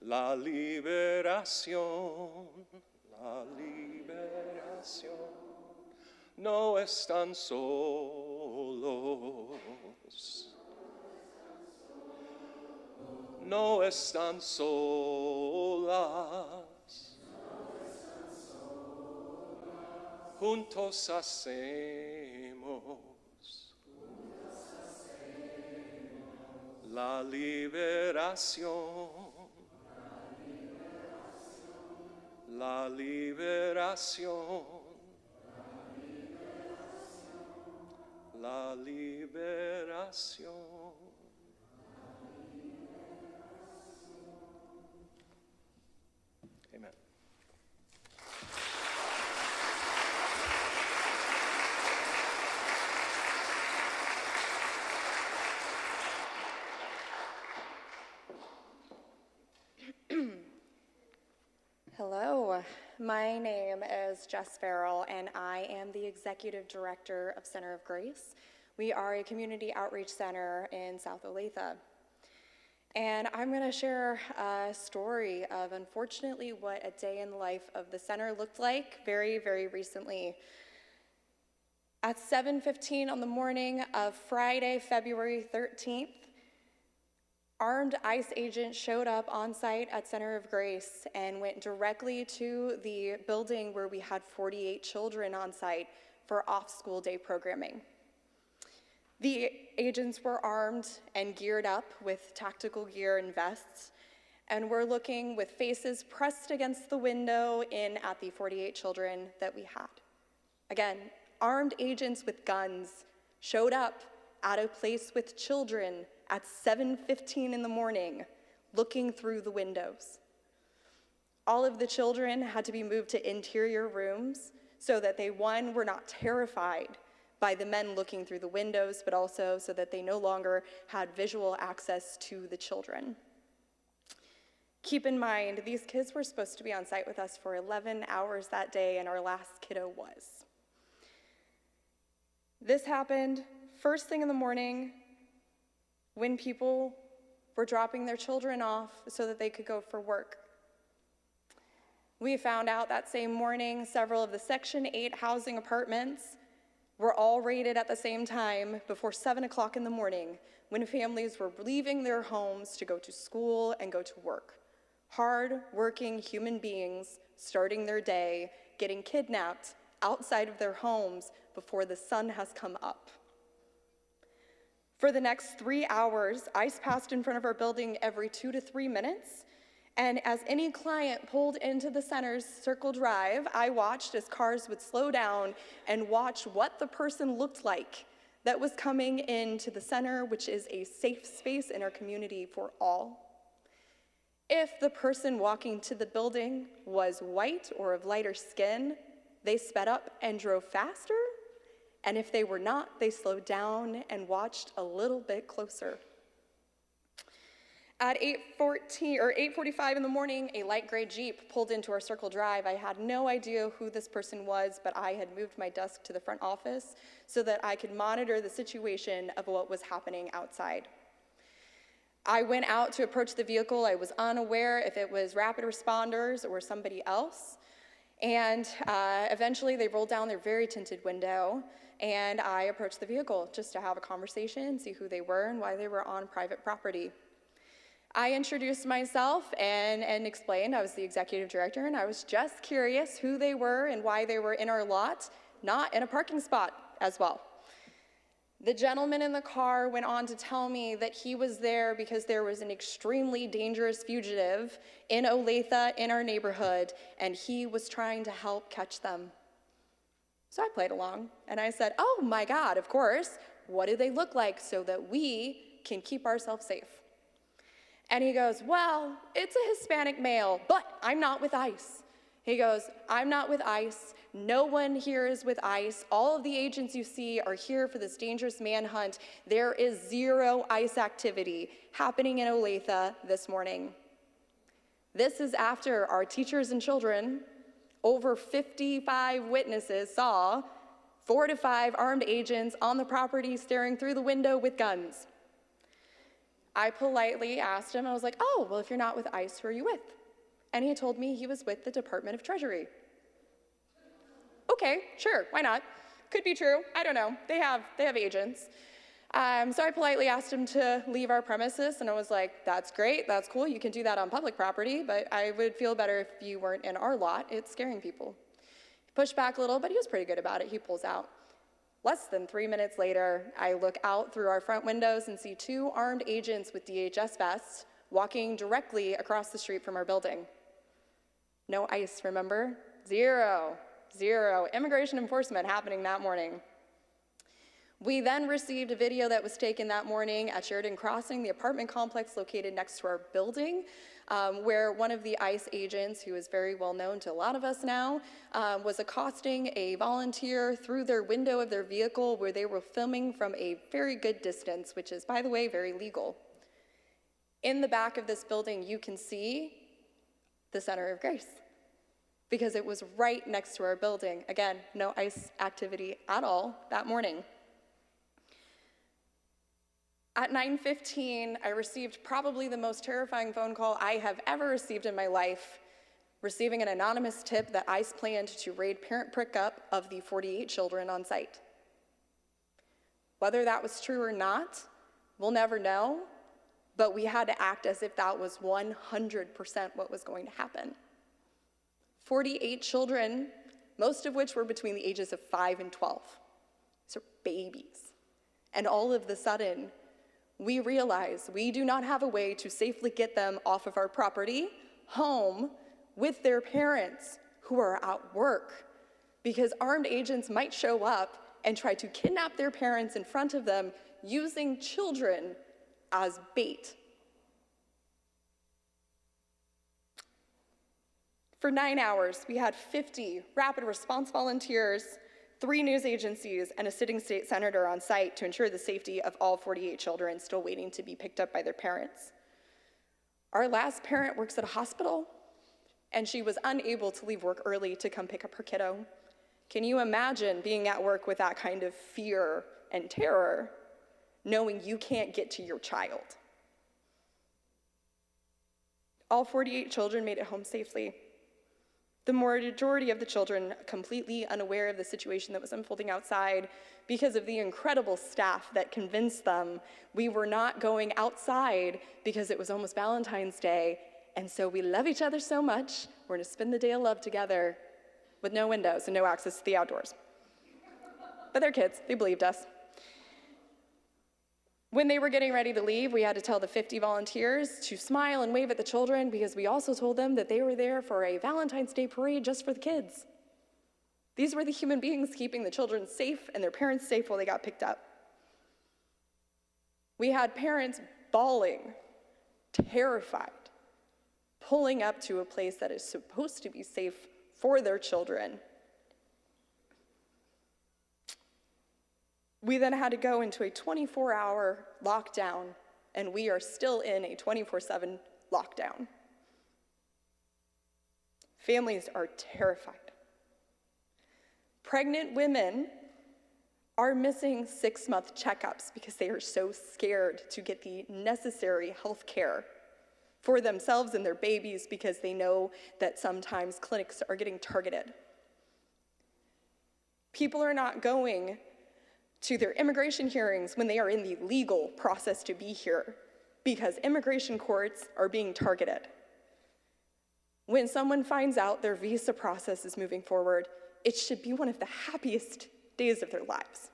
la liberación, la liberación. No están solos, no están solas, juntos hacemos la liberación, la liberación. La liberación. Amen. Hello, my name is Jess Farrell, and I am the Executive Director of Center of Grace. We are a community outreach center in South Olathe. And I'm going to share a story of, unfortunately, what a day in the life of the center looked like very, very recently. At 7:15 on the morning of Friday, February 13th, armed ICE agents showed up on site at Center of Grace and went directly to the building where we had 48 children on site for off-school day programming. The agents were armed and geared up with tactical gear and vests, and were looking with faces pressed against the window in at the 48 children that we had. Again, armed agents with guns showed up at a place with children at 7:15 in the morning, looking through the windows. All of the children had to be moved to interior rooms so that they, one, were not terrified by the men looking through the windows, but also so that they no longer had visual access to the children. Keep in mind, these kids were supposed to be on site with us for 11 hours that day, and our last kiddo was. This happened first thing in the morning, when people were dropping their children off so that they could go for work. We found out that same morning several of the Section 8 housing apartments were all raided at the same time before 7 o'clock in the morning, when families were leaving their homes to go to school and go to work. Hard-working human beings starting their day, getting kidnapped outside of their homes before the sun has come up. For the next 3 hours, ICE passed in front of our building every 2 to 3 minutes, and as any client pulled into the center's Circle Drive, I watched as cars would slow down and watch what the person looked like that was coming into the center, which is a safe space in our community for all. If the person walking to the building was white or of lighter skin, they sped up and drove faster, and if they were not, they slowed down and watched a little bit closer. At 8:45 in the morning, a light gray Jeep pulled into our Circle Drive. I had no idea who this person was, but I had moved my desk to the front office so that I could monitor the situation of what was happening outside. I went out to approach the vehicle. I was unaware if it was rapid responders or somebody else. And eventually they rolled down their very tinted window, and I approached the vehicle just to have a conversation, see who they were and why they were on private property. I introduced myself and explained I was the executive director, and I was just curious who they were and why they were in our lot, not in a parking spot as well. The gentleman in the car went on to tell me that he was there because there was an extremely dangerous fugitive in Olathe in our neighborhood, and he was trying to help catch them. So I played along, and I said, oh my God, of course, what do they look like so that we can keep ourselves safe? And he goes, well, it's a Hispanic male, but I'm not with ICE. He goes, I'm not with ICE. No one here is with ICE. All of the agents you see are here for this dangerous manhunt. There is zero ICE activity happening in Olathe this morning. This is after our teachers and children, over 55 witnesses, saw 4 to 5 armed agents on the property staring through the window with guns. I politely asked him, I was like, oh, well, if you're not with ICE, who are you with? And he told me he was with the Department of Treasury. Okay, sure, why not? Could be true, I don't know. They have agents. So I politely asked him to leave our premises, and I was like, that's great, that's cool, you can do that on public property, but I would feel better if you weren't in our lot, it's scaring people. He pushed back a little, but he was pretty good about it, he pulls out. Less than 3 minutes later, I look out through our front windows and see 2 armed agents with DHS vests walking directly across the street from our building. No ICE, remember? Zero immigration enforcement happening that morning. We then received a video that was taken that morning at Sheridan Crossing, the apartment complex located next to our building, where one of the ICE agents, who is very well known to a lot of us now, was accosting a volunteer through their window of their vehicle where they were filming from a very good distance, which is, by the way, very legal. In the back of this building, you can see the Center of Grace, because it was right next to our building. Again, no ICE activity at all that morning. At 9:15, I received probably the most terrifying phone call I have ever received in my life, receiving an anonymous tip that ICE planned to raid parent pickup of the 48 children on site. Whether that was true or not, we'll never know, but we had to act as if that was 100% what was going to happen. 48 children, most of which were between the ages of 5 and 12. So babies. And all of a sudden, we realize we do not have a way to safely get them off of our property, home, with their parents who are at work, because armed agents might show up and try to kidnap their parents in front of them using children as bait. For 9 hours, we had 50 rapid response volunteers, 3 news agencies, and a sitting state senator on site to ensure the safety of all 48 children still waiting to be picked up by their parents. Our last parent works at a hospital, and she was unable to leave work early to come pick up her kiddo. Can you imagine being at work with that kind of fear and terror, knowing you can't get to your child? All 48 children made it home safely. The majority of the children completely unaware of the situation that was unfolding outside because of the incredible staff that convinced them we were not going outside because it was almost Valentine's Day, and so we love each other so much, we're gonna spend the day of love together with no windows and no access to the outdoors. but they're kids, they believed us. When they were getting ready to leave, we had to tell the 50 volunteers to smile and wave at the children because we also told them that they were there for a Valentine's Day parade just for the kids. These were the human beings keeping the children safe and their parents safe while they got picked up. We had parents bawling, terrified, pulling up to a place that is supposed to be safe for their children. We then had to go into a 24-hour lockdown, and we are still in a 24/7 lockdown. Families are terrified. Pregnant women are missing 6-month checkups because they are so scared to get the necessary health care for themselves and their babies because they know that sometimes clinics are getting targeted. People are not going to their immigration hearings when they are in the legal process to be here because immigration courts are being targeted. When someone finds out their visa process is moving forward, it should be one of the happiest days of their lives.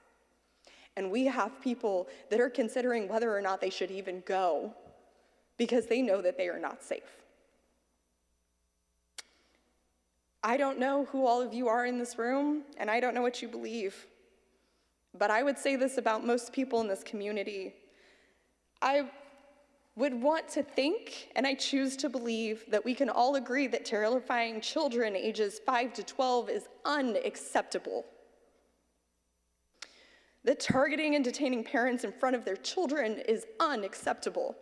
And we have people that are considering whether or not they should even go because they know that they are not safe. I don't know who all of you are in this room, and I don't know what you believe. But I would say this about most people in this community. I would want to think, and I choose to believe, that we can all agree that terrifying children ages 5 to 12 is unacceptable. That targeting and detaining parents in front of their children is unacceptable.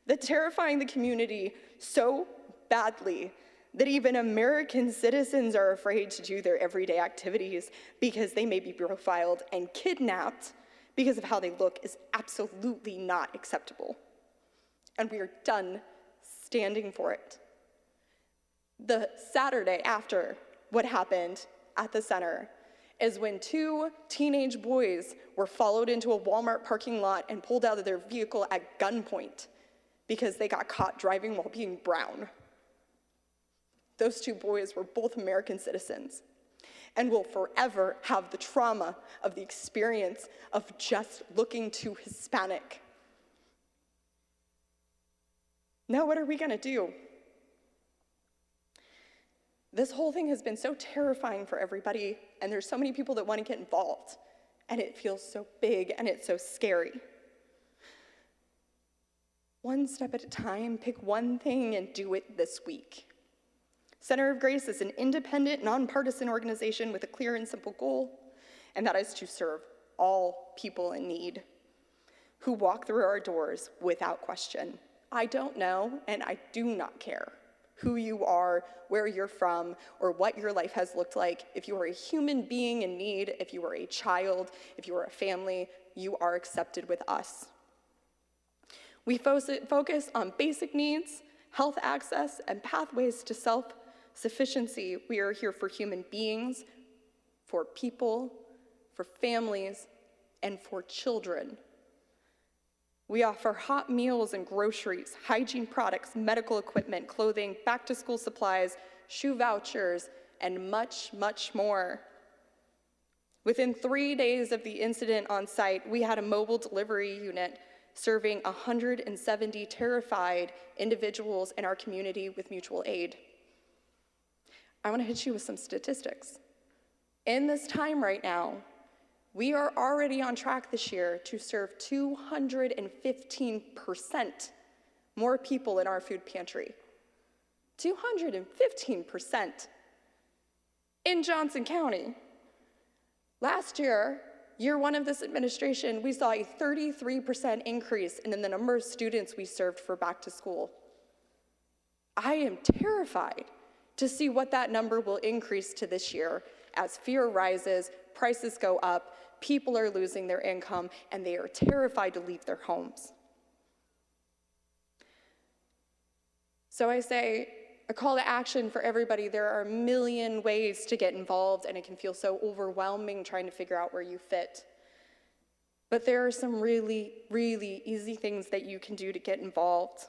That terrifying the community so badly that even American citizens are afraid to do their everyday activities because they may be profiled and kidnapped because of how they look is absolutely not acceptable. And we are done standing for it. The Saturday after what happened at the center is when 2 teenage boys were followed into a Walmart parking lot and pulled out of their vehicle at gunpoint because they got caught driving while being brown. Those 2 boys were both American citizens and will forever have the trauma of the experience of just looking too Hispanic. Now, what are we gonna do? This whole thing has been so terrifying for everybody, and there's so many people that want to get involved, and it feels so big and it's so scary. One step at a time, pick one thing and do it this week. Center of Grace is an independent, nonpartisan organization with a clear and simple goal, and that is to serve all people in need who walk through our doors without question. I don't know, and I do not care who you are, where you're from, or what your life has looked like. If you are a human being in need, if you are a child, if you are a family, you are accepted with us. We focus on basic needs, health access, and pathways to self-sufficiency. We are here for human beings, for people, for families, and for children. We offer hot meals and groceries, hygiene products, medical equipment, clothing, back-to-school supplies, shoe vouchers, and much, much more. Within 3 days of the incident on site, we had a mobile delivery unit serving 170 terrified individuals in our community with mutual aid. I want to hit you with some statistics. In this time right now, we are already on track this year to serve 215% more people in our food pantry. 215% in Johnson County. Last year, year 1 of this administration, we saw a 33% increase in the number of students we served for back to school. I am terrified to see what that number will increase to this year as fear rises, prices go up, people are losing their income, and they are terrified to leave their homes. So I say, a call to action for everybody. There are a million ways to get involved, and it can feel so overwhelming trying to figure out where you fit. But there are some really, really easy things that you can do to get involved.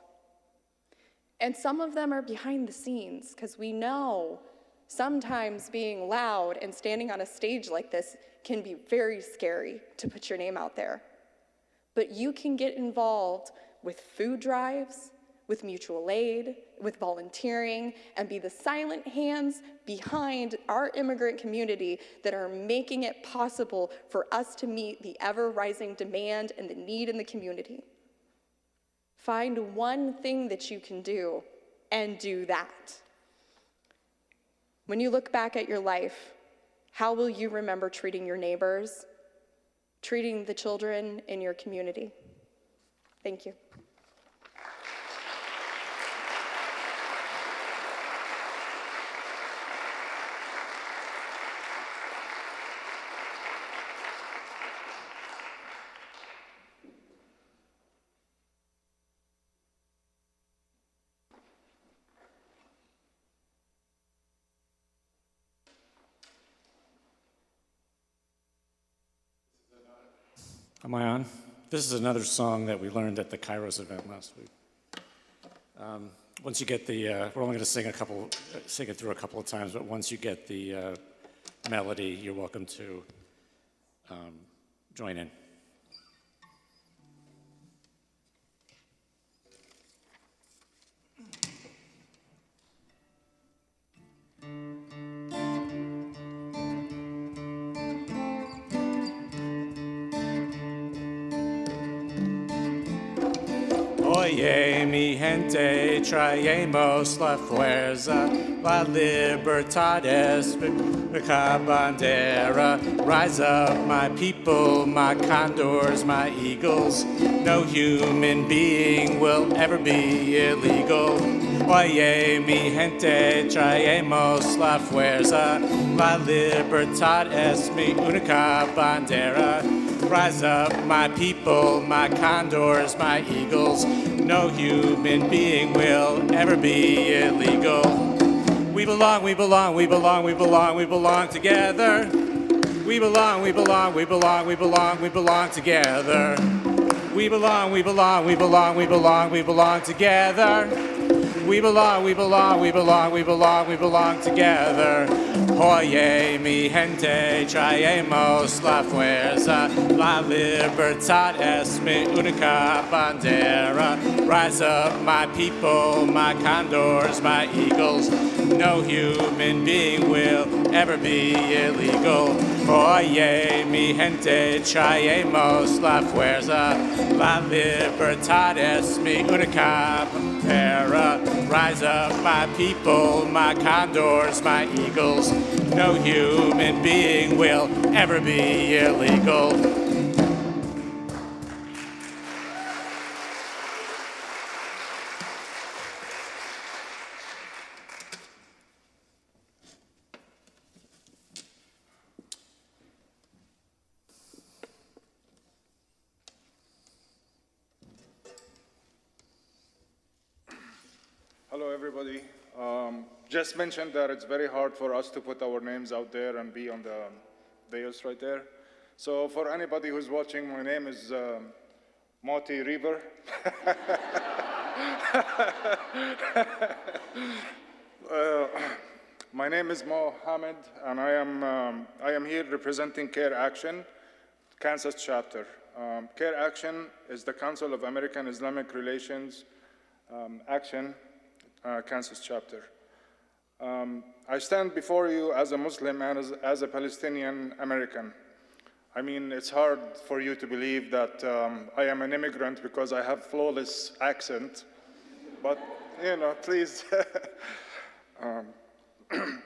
And some of them are behind the scenes, because we know Sometimes being loud and standing on a stage like this can be very scary to put your name out there. But you can get involved with food drives, with mutual aid, with volunteering, and be the silent hands behind our immigrant community that are making it possible for us to meet the ever-rising demand and the need in the community. Find one thing that you can do and do that. When you look back at your life, how will you remember treating your neighbors, treating the children in your community? Thank you. Am I on? This is another song that we learned at the Kairos event last week. Once you get the, we're only going to sing it through a couple of times, but once you get the melody, you're welcome to join in. Oye, mi gente, traemos la fuerza, la libertad es nuestra bandera. Rise up, my people, my condors, my eagles. No human being will ever be illegal. Oye, mi gente, traemos la fuerza, la libertad es mi única bandera. Rise up, my people, my condors, my eagles. No human being will ever be illegal. We belong, we belong, we belong, we belong, we belong together. We belong, we belong, we belong, we belong, we belong together. We belong, we belong, we belong, we belong, we belong together. We belong, we belong, we belong, we belong, we belong together. Oye, mi gente, traemos la fuerza, la libertad es mi única bandera. Rise up, my people, my condors, my eagles. No human being will ever be illegal. Oye, mi gente, traemos la fuerza, la libertad es mi única bandera. Rise up, my people, my condors, my eagles. No human being will ever be illegal. Hello, everybody. Just mentioned that it's very hard for us to put our names out there and be on the dais right there. So for anybody who's watching, my name is Moti River. My name is Mohammed, and I am here representing CARE Action, Kansas chapter. CARE Action is the Council of American Islamic Relations Action, Kansas chapter. I stand before you as a Muslim and as a Palestinian American. I mean, it's hard for you to believe that I am an immigrant because I have flawless accent, but you know, please.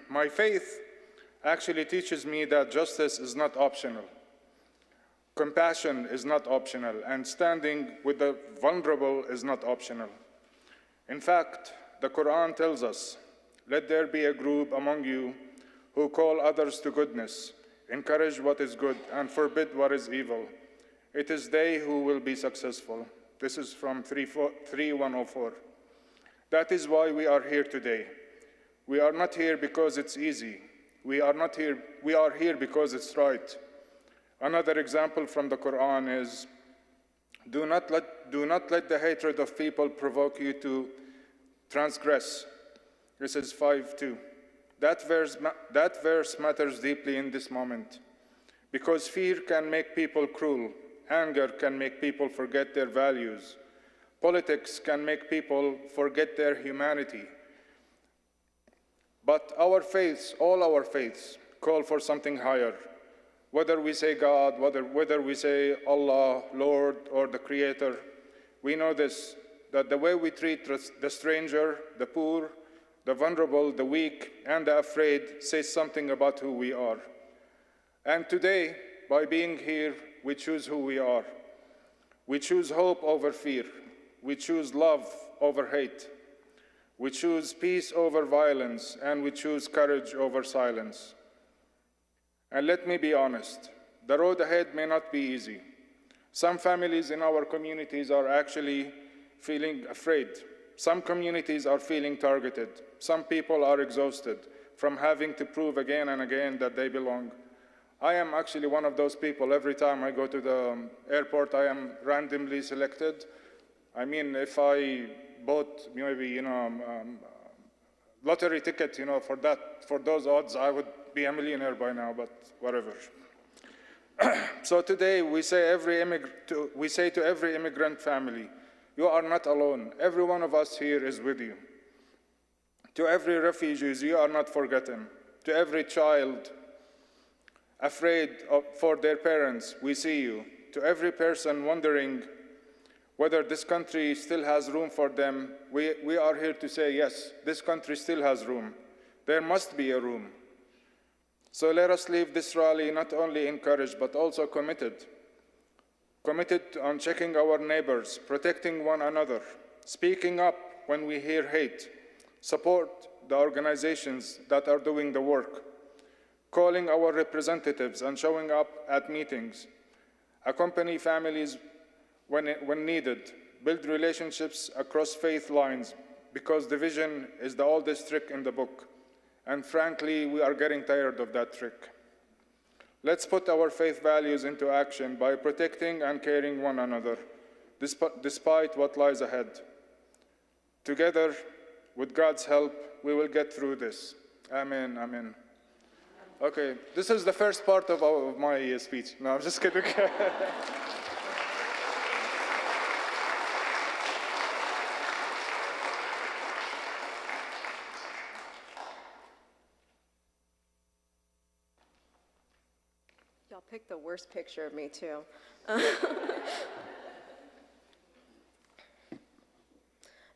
My faith actually teaches me that justice is not optional. Compassion is not optional, and standing with the vulnerable is not optional. In fact, the Quran tells us, "Let there be a group among you who call others to goodness, encourage what is good, and forbid what is evil. It is they who will be successful." This is from 3:104. That is why we are here today. We are not here because it's easy. We are here because it's right. Another example from the Quran is, do not let the hatred of people provoke you to transgress. This is 5:2. That verse matters deeply in this moment, because fear can make people cruel, anger can make people forget their values, politics can make people forget their humanity. But our faiths, all our faiths, call for something higher. Whether we say God, whether we say Allah, Lord, or the Creator, we know this, that the way we treat the stranger, the poor, the vulnerable, the weak, and the afraid says something about who we are. And today, by being here, we choose who we are. We choose hope over fear. We choose love over hate. We choose peace over violence, and we choose courage over silence. And let me be honest, the road ahead may not be easy. Some families in our communities are actually feeling afraid. Some communities are feeling targeted. Some people are exhausted from having to prove again and again that they belong. I am actually one of those people. Every time I go to the airport, I am randomly selected. I mean, if I bought maybe, lottery ticket, for those odds, I would be a millionaire by now, but whatever. So today, we say to every immigrant family, you are not alone. Every one of us here is with you. To every refugee, you are not forgotten. To every child afraid for their parents, we see you. To every person wondering whether this country still has room for them, we are here to say, yes, this country still has room. There must be a room. So let us leave this rally not only encouraged, but also committed. Committed on checking our neighbors, protecting one another, speaking up when we hear hate, support the organizations that are doing the work, calling our representatives and showing up at meetings, accompany families when needed, build relationships across faith lines, because division is the oldest trick in the book. And frankly, we are getting tired of that trick. Let's put our faith values into action by protecting and caring one another, despite what lies ahead. Together, with God's help, we will get through this. Amen, amen. Okay, this is the first part of my speech. No, I'm just kidding. Y'all picked the worst picture of me, too.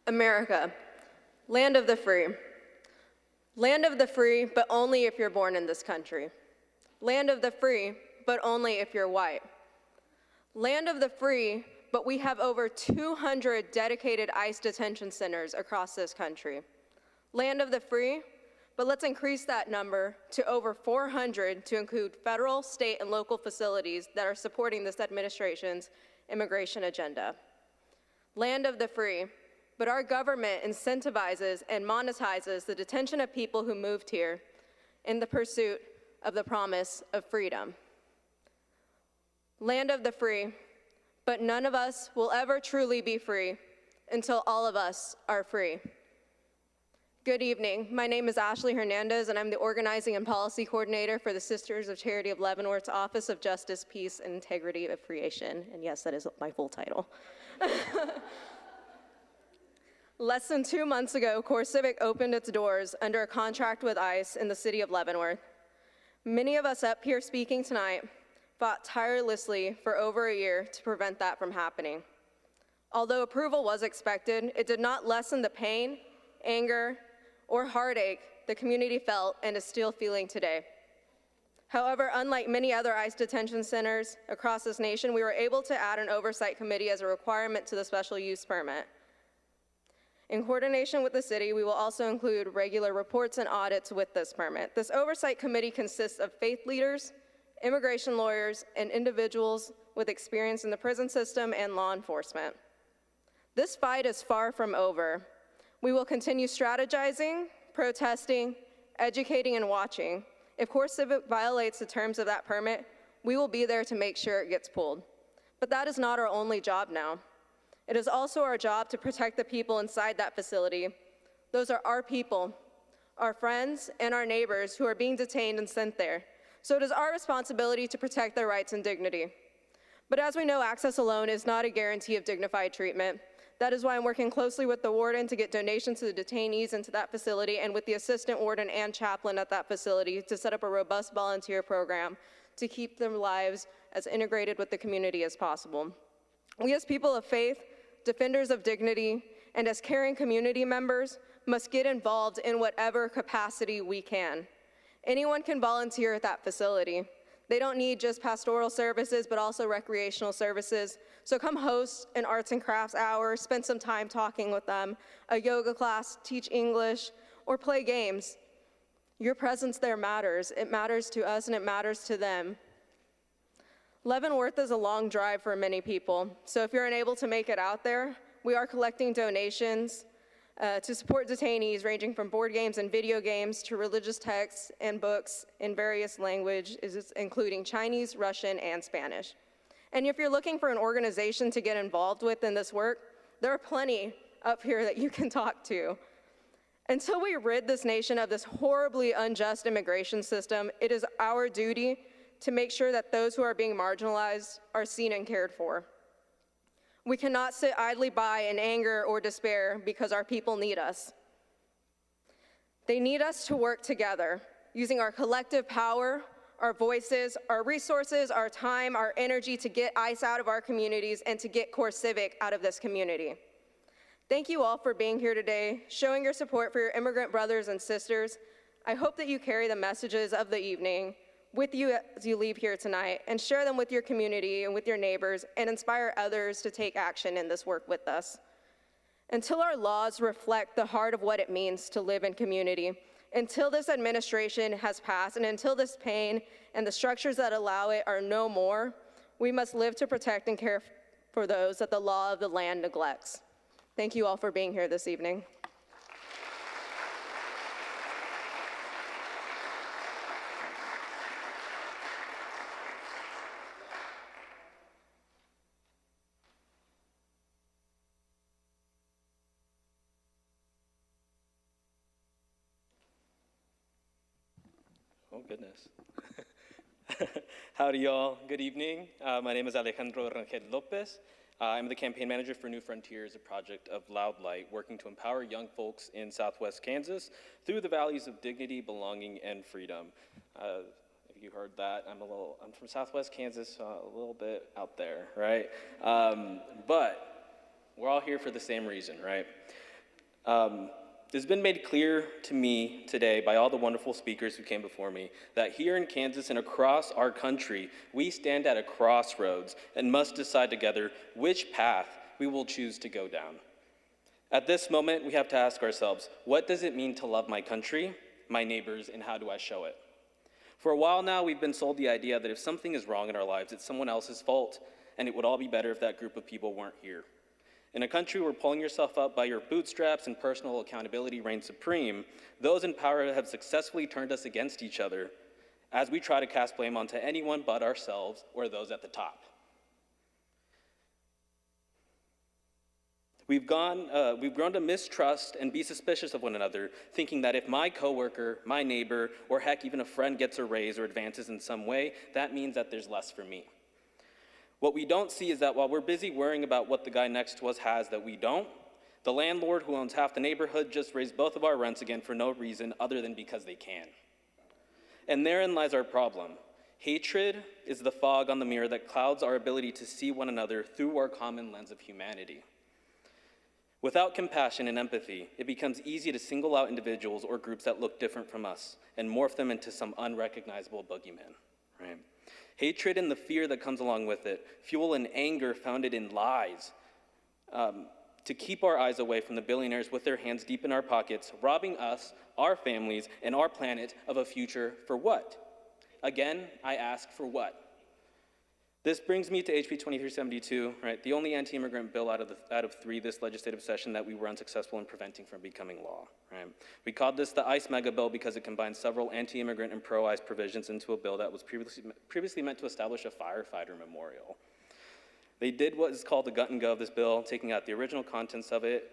America, land of the free. Land of the free, but only if you're born in this country. Land of the free, but only if you're white. Land of the free, but we have over 200 dedicated ICE detention centers across this country. Land of the free, but let's increase that number to over 400 to include federal, state, and local facilities that are supporting this administration's immigration agenda. Land of the free, but our government incentivizes and monetizes the detention of people who moved here in the pursuit of the promise of freedom. Land of the free, but none of us will ever truly be free until all of us are free. Good evening. My name is Ashley Hernandez, and I'm the Organizing and Policy Coordinator for the Sisters of Charity of Leavenworth's Office of Justice, Peace, and Integrity of Creation. And yes, that is my full title. Less than 2 months ago, CoreCivic opened its doors under a contract with ICE in the city of Leavenworth. Many of us up here speaking tonight fought tirelessly for over a year to prevent that from happening. Although approval was expected, it did not lessen the pain, anger, or heartache the community felt and is still feeling today. However, unlike many other ICE detention centers across this nation, we were able to add an oversight committee as a requirement to the special use permit. In coordination with the city, we will also include regular reports and audits with this permit. This oversight committee consists of faith leaders, immigration lawyers, and individuals with experience in the prison system and law enforcement. This fight is far from over. We will continue strategizing, protesting, educating, and watching. If CoreCivic violates the terms of that permit, we will be there to make sure it gets pulled. But that is not our only job now. It is also our job to protect the people inside that facility. Those are our people, our friends, and our neighbors who are being detained and sent there. So it is our responsibility to protect their rights and dignity. But as we know, access alone is not a guarantee of dignified treatment. That is why I'm working closely with the warden to get donations to the detainees into that facility and with the assistant warden and chaplain at that facility to set up a robust volunteer program to keep their lives as integrated with the community as possible. We as people of faith, defenders of dignity, and as caring community members must get involved in whatever capacity we can. Anyone can volunteer at that facility. They don't need just pastoral services, but also recreational services. So come host an arts and crafts hour, spend some time talking with them, a yoga class, teach English, or play games. Your presence there matters. It matters to us and it matters to them. Leavenworth is a long drive for many people. So if you're unable to make it out there, we are collecting donations to support detainees ranging from board games and video games to religious texts and books in various languages, including Chinese, Russian, and Spanish. And if you're looking for an organization to get involved with in this work, there are plenty up here that you can talk to. Until we rid this nation of this horribly unjust immigration system, it is our duty to make sure that those who are being marginalized are seen and cared for. We cannot sit idly by in anger or despair because our people need us. They need us to work together, using our collective power, our voices, our resources, our time, our energy to get ICE out of our communities and to get CoreCivic out of this community. Thank you all for being here today, showing your support for your immigrant brothers and sisters. I hope that you carry the messages of the evening with you as you leave here tonight and share them with your community and with your neighbors and inspire others to take action in this work with us. Until our laws reflect the heart of what it means to live in community, until this administration has passed and until this pain and the structures that allow it are no more, we must live to protect and care for those that the law of the land neglects. Thank you all for being here this evening. Oh, goodness. Howdy, y'all. Good evening. My name is Alejandro Rangel Lopez. I'm the campaign manager for New Frontiers, a project of Loud Light, working to empower young folks in Southwest Kansas through the values of dignity, belonging, and freedom. If you heard that, I'm from Southwest Kansas, so a little bit out there, right? But we're all here for the same reason, right? It's been made clear to me today by all the wonderful speakers who came before me that here in Kansas and across our country, we stand at a crossroads and must decide together which path we will choose to go down. At this moment, we have to ask ourselves, what does it mean to love my country, my neighbors, and how do I show it? For a while now, we've been sold the idea that if something is wrong in our lives, it's someone else's fault, and it would all be better if that group of people weren't here. In a country where pulling yourself up by your bootstraps and personal accountability reigns supreme, those in power have successfully turned us against each other as we try to cast blame onto anyone but ourselves or those at the top. We've grown to mistrust and be suspicious of one another, thinking that if my coworker, my neighbor, or heck, even a friend gets a raise or advances in some way, that means that there's less for me. What we don't see is that while we're busy worrying about what the guy next to us has that we don't, the landlord who owns half the neighborhood just raised both of our rents again for no reason other than because they can. And therein lies our problem. Hatred is the fog on the mirror that clouds our ability to see one another through our common lens of humanity. Without compassion and empathy, it becomes easy to single out individuals or groups that look different from us and morph them into some unrecognizable boogeyman, right? Hatred and the fear that comes along with it, fuel an anger founded in lies, to keep our eyes away from the billionaires with their hands deep in our pockets, robbing us, our families, and our planet of a future for what? Again, I ask, for what? This brings me to HB 2372, right? The only anti-immigrant bill out of three this legislative session that we were unsuccessful in preventing from becoming law, right? We called this the ICE mega bill because it combines several anti-immigrant and pro-ICE provisions into a bill that was previously meant to establish a firefighter memorial. They did what is called the gut and go of this bill, taking out the original contents of it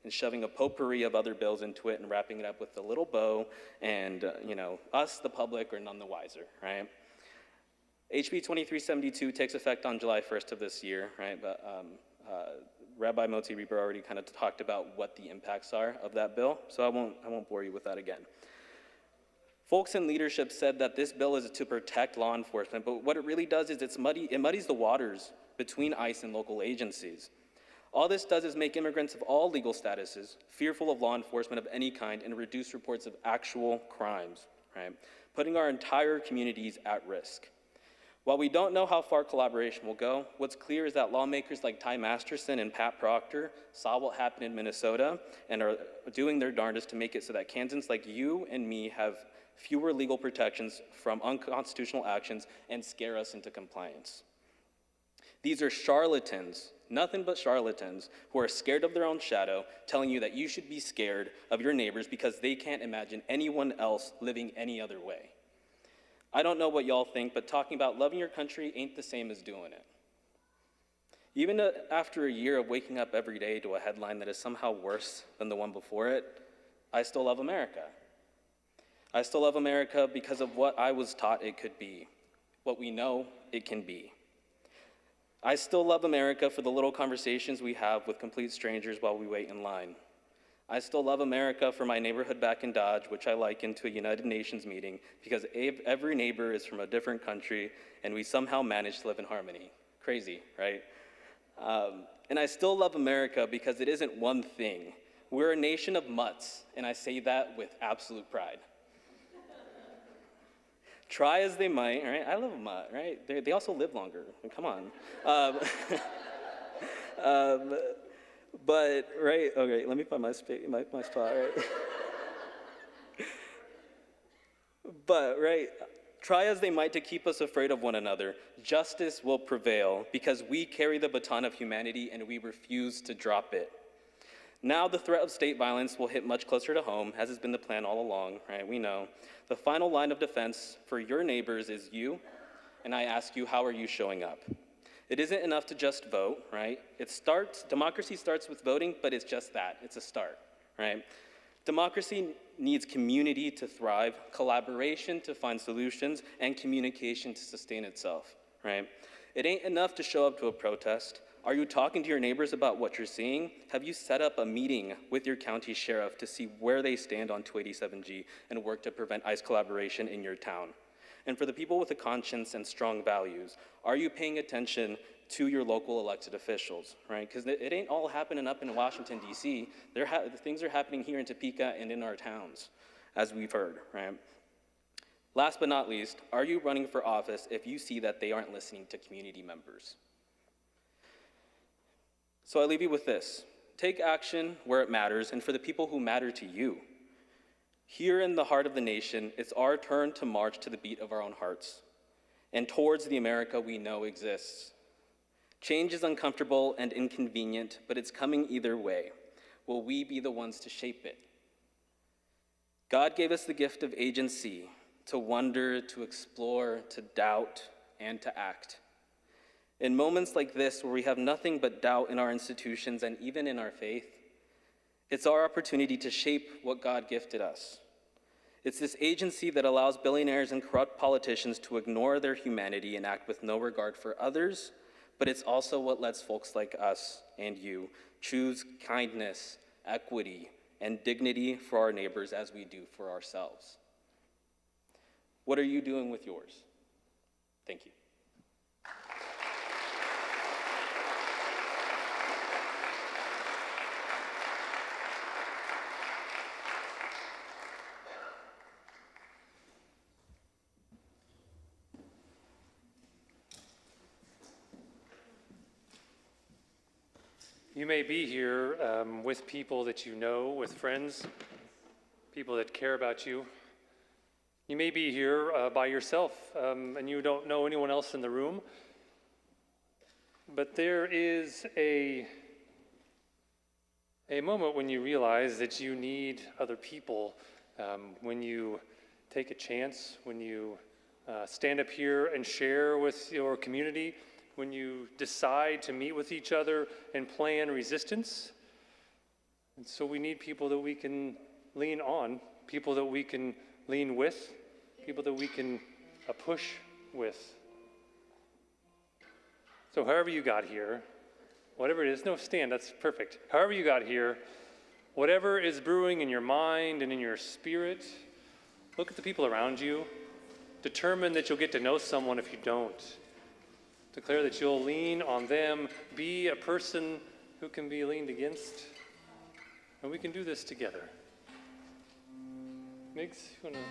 and shoving a potpourri of other bills into it and wrapping it up with a little bow, and us, the public, are none the wiser, right? HB 2372 takes effect on July 1st of this year, right? But Rabbi Moti Reber already kind of talked about what the impacts are of that bill, so I won't bore you with that again. Folks in leadership said that this bill is to protect law enforcement, but what it really does is it muddies the waters between ICE and local agencies. All this does is make immigrants of all legal statuses fearful of law enforcement of any kind and reduce reports of actual crimes, right? Putting our entire communities at risk. While we don't know how far collaboration will go, what's clear is that lawmakers like Ty Masterson and Pat Proctor saw what happened in Minnesota and are doing their darndest to make it so that Kansans like you and me have fewer legal protections from unconstitutional actions and scare us into compliance. These are charlatans, nothing but charlatans, who are scared of their own shadow, telling you that you should be scared of your neighbors because they can't imagine anyone else living any other way. I don't know what y'all think, but talking about loving your country ain't the same as doing it. Even after a year of waking up every day to a headline that is somehow worse than the one before it, I still love America. I still love America because of what I was taught it could be, what we know it can be. I still love America for the little conversations we have with complete strangers while we wait in line. I still love America for my neighborhood back in Dodge, which I liken to a United Nations meeting, because every neighbor is from a different country, and we somehow manage to live in harmony. Crazy, right? And I still love America because it isn't one thing. We're a nation of mutts, and I say that with absolute pride. Try as they might, right? I love a mutt, right? They also live longer. Come on. But, right, okay, let me find my spot, right? But, right, try as they might to keep us afraid of one another, justice will prevail because we carry the baton of humanity and we refuse to drop it. Now the threat of state violence will hit much closer to home, as has been the plan all along, right? We know. The final line of defense for your neighbors is you, and I ask you, how are you showing up? It isn't enough to just vote, right? Democracy starts with voting, but it's just that, it's a start, right? Democracy needs community to thrive, collaboration to find solutions, and communication to sustain itself, right? It ain't enough to show up to a protest. Are you talking to your neighbors about what you're seeing? Have you set up a meeting with your county sheriff to see where they stand on 287G and work to prevent ICE collaboration in your town? And for the people with a conscience and strong values, are you paying attention to your local elected officials, right? Because it ain't all happening up in Washington, D.C. Things are happening here in Topeka and in our towns, as we've heard, right? Last but not least, are you running for office if you see that they aren't listening to community members? So I leave you with this. Take action where it matters and for the people who matter to you. Here in the heart of the nation, it's our turn to march to the beat of our own hearts and towards the America we know exists. Change is uncomfortable and inconvenient, but it's coming either way. Will we be the ones to shape it? God gave us the gift of agency, to wonder, to explore, to doubt, and to act. In moments like this, where we have nothing but doubt in our institutions and even in our faith, it's our opportunity to shape what God gifted us. It's this agency that allows billionaires and corrupt politicians to ignore their humanity and act with no regard for others, but it's also what lets folks like us and you choose kindness, equity, and dignity for our neighbors as we do for ourselves. What are you doing with yours? Thank you. You may be here with people that you know, with friends, people that care about you. You may be here by yourself and you don't know anyone else in the room. But there is a moment when you realize that you need other people, when you take a chance, when you stand up here and share with your community, when you decide to meet with each other and plan resistance. And so we need people that we can lean on, people that we can lean with, people that we can push with. So however you got here, whatever it is, no, stand, that's perfect. However you got here, whatever is brewing in your mind and in your spirit, look at the people around you. Determine that you'll get to know someone if you don't. Declare that you'll lean on them. Be a person who can be leaned against. And we can do this together. Migs, you want to...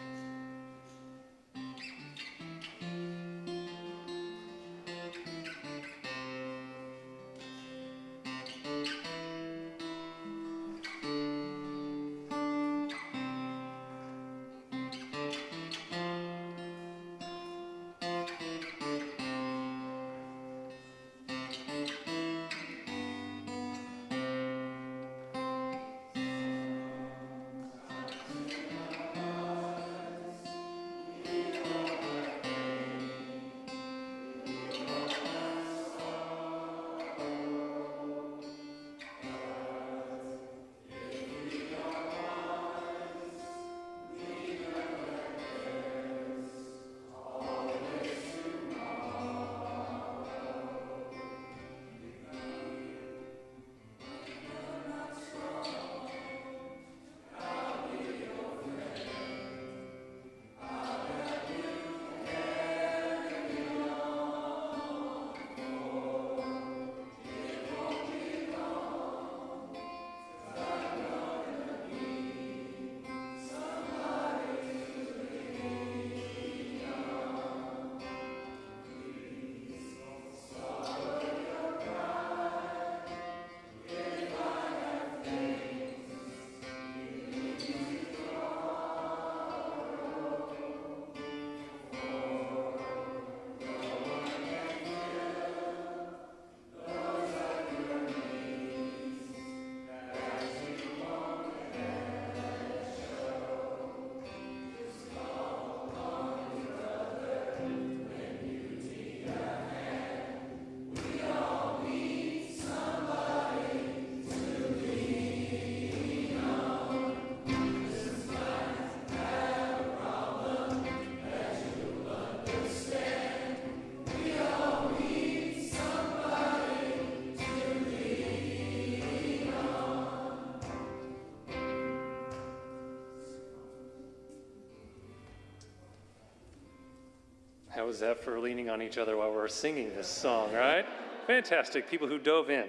How was that for leaning on each other while we're singing this song, right? Fantastic, people who dove in.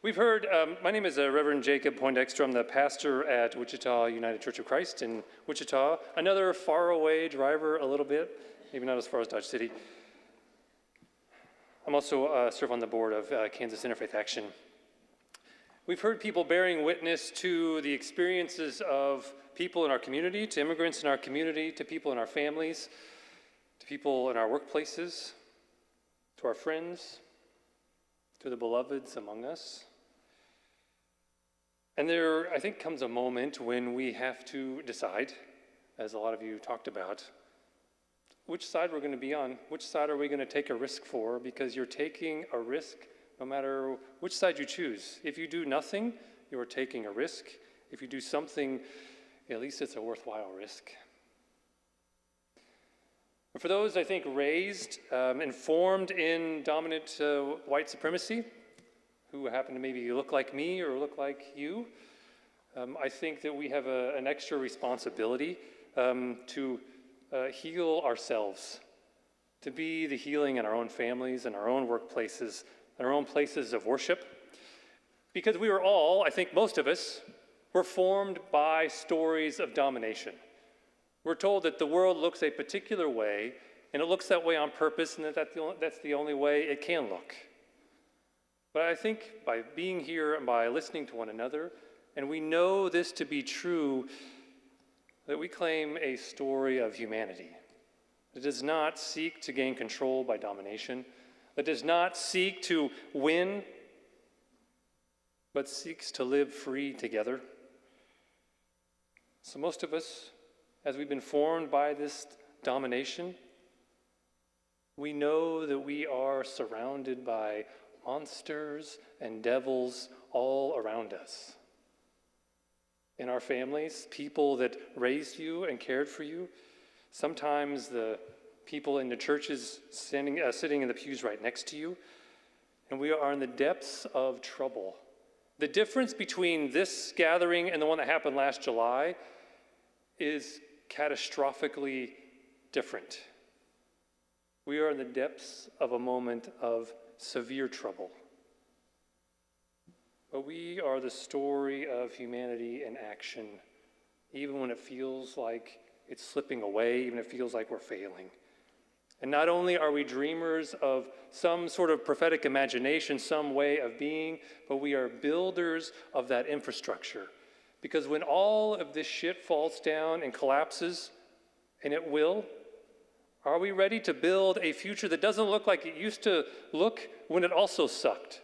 We've heard, my name is Reverend Jacob Poindexter. I'm the pastor at Wichita United Church of Christ in Wichita. Another faraway driver a little bit, maybe not as far as Dodge City. I'm also serve on the board of Kansas Interfaith Action. We've heard people bearing witness to the experiences of people in our community, to immigrants in our community, to people in our families, to people in our workplaces, to our friends, to the beloveds among us. And there, I think, comes a moment when we have to decide, as a lot of you talked about, which side we're going to be on. Which side are we going to take a risk for? Because you're taking a risk no matter which side you choose. If you do nothing, you are taking a risk. If you do something, at least it's a worthwhile risk. For those, I think, raised, informed in dominant white supremacy, who happen to maybe look like me or look like you, I think that we have an extra responsibility to heal ourselves, to be the healing in our own families, in our own workplaces, in our own places of worship. Because we were all, I think most of us, were formed by stories of domination. We're told that the world looks a particular way, and it looks that way on purpose, and that's the only way it can look. But I think by being here and by listening to one another, and we know this to be true, that we claim a story of humanity that does not seek to gain control by domination, that does not seek to win, but seeks to live free together. So most of us, as we've been formed by this domination, we know that we are surrounded by monsters and devils all around us. in our families, people that raised you and cared for you, sometimes the people in the churches sitting in the pews right next to you, and we are in the depths of trouble. The difference between this gathering and the one that happened last July is catastrophically different. We are in the depths of a moment of severe trouble. But we are the story of humanity in action, even when it feels like it's slipping away, even if it feels like we're failing. And not only are we dreamers of some sort of prophetic imagination, some way of being, but we are builders of that infrastructure. Because when all of this shit falls down and collapses, and it will, are we ready to build a future that doesn't look like it used to look when it also sucked?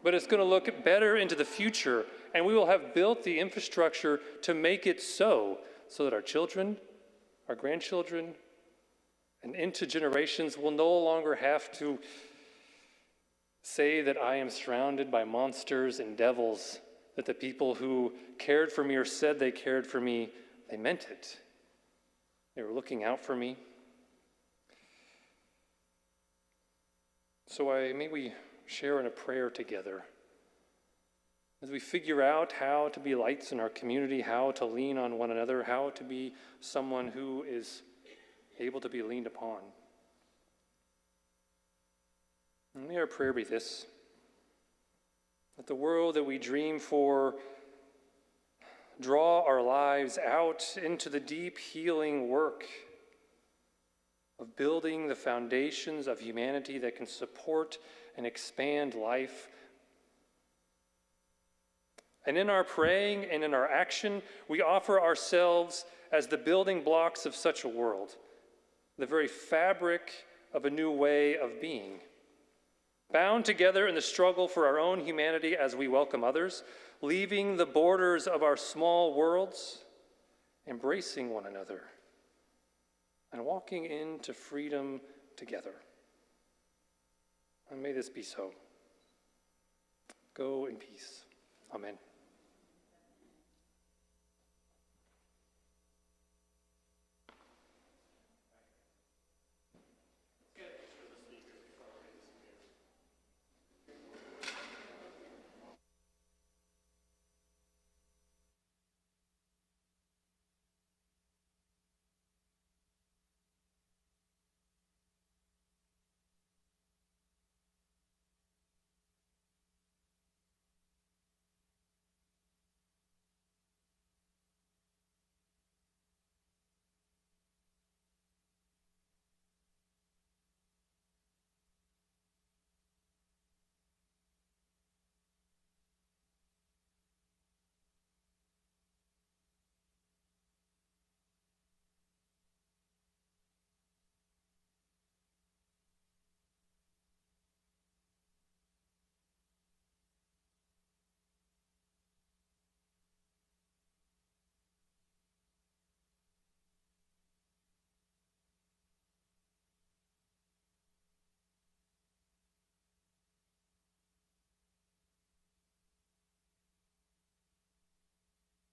But it's going to look better into the future, and we will have built the infrastructure to make it so that our children, our grandchildren, and into generations will no longer have to say that I am surrounded by monsters and devils, that the people who cared for me or said they cared for me, they meant it. They were looking out for me. So may we share in a prayer together as we figure out how to be lights in our community, how to lean on one another, how to be someone who is able to be leaned upon. And may our prayer be this: that the world that we dream for draw our lives out into the deep healing work of building the foundations of humanity that can support and expand life. And in our praying and in our action, we offer ourselves as the building blocks of such a world, the very fabric of a new way of being, bound together in the struggle for our own humanity as we welcome others, leaving the borders of our small worlds, embracing one another, and walking into freedom together. And may this be so. Go in peace. Amen.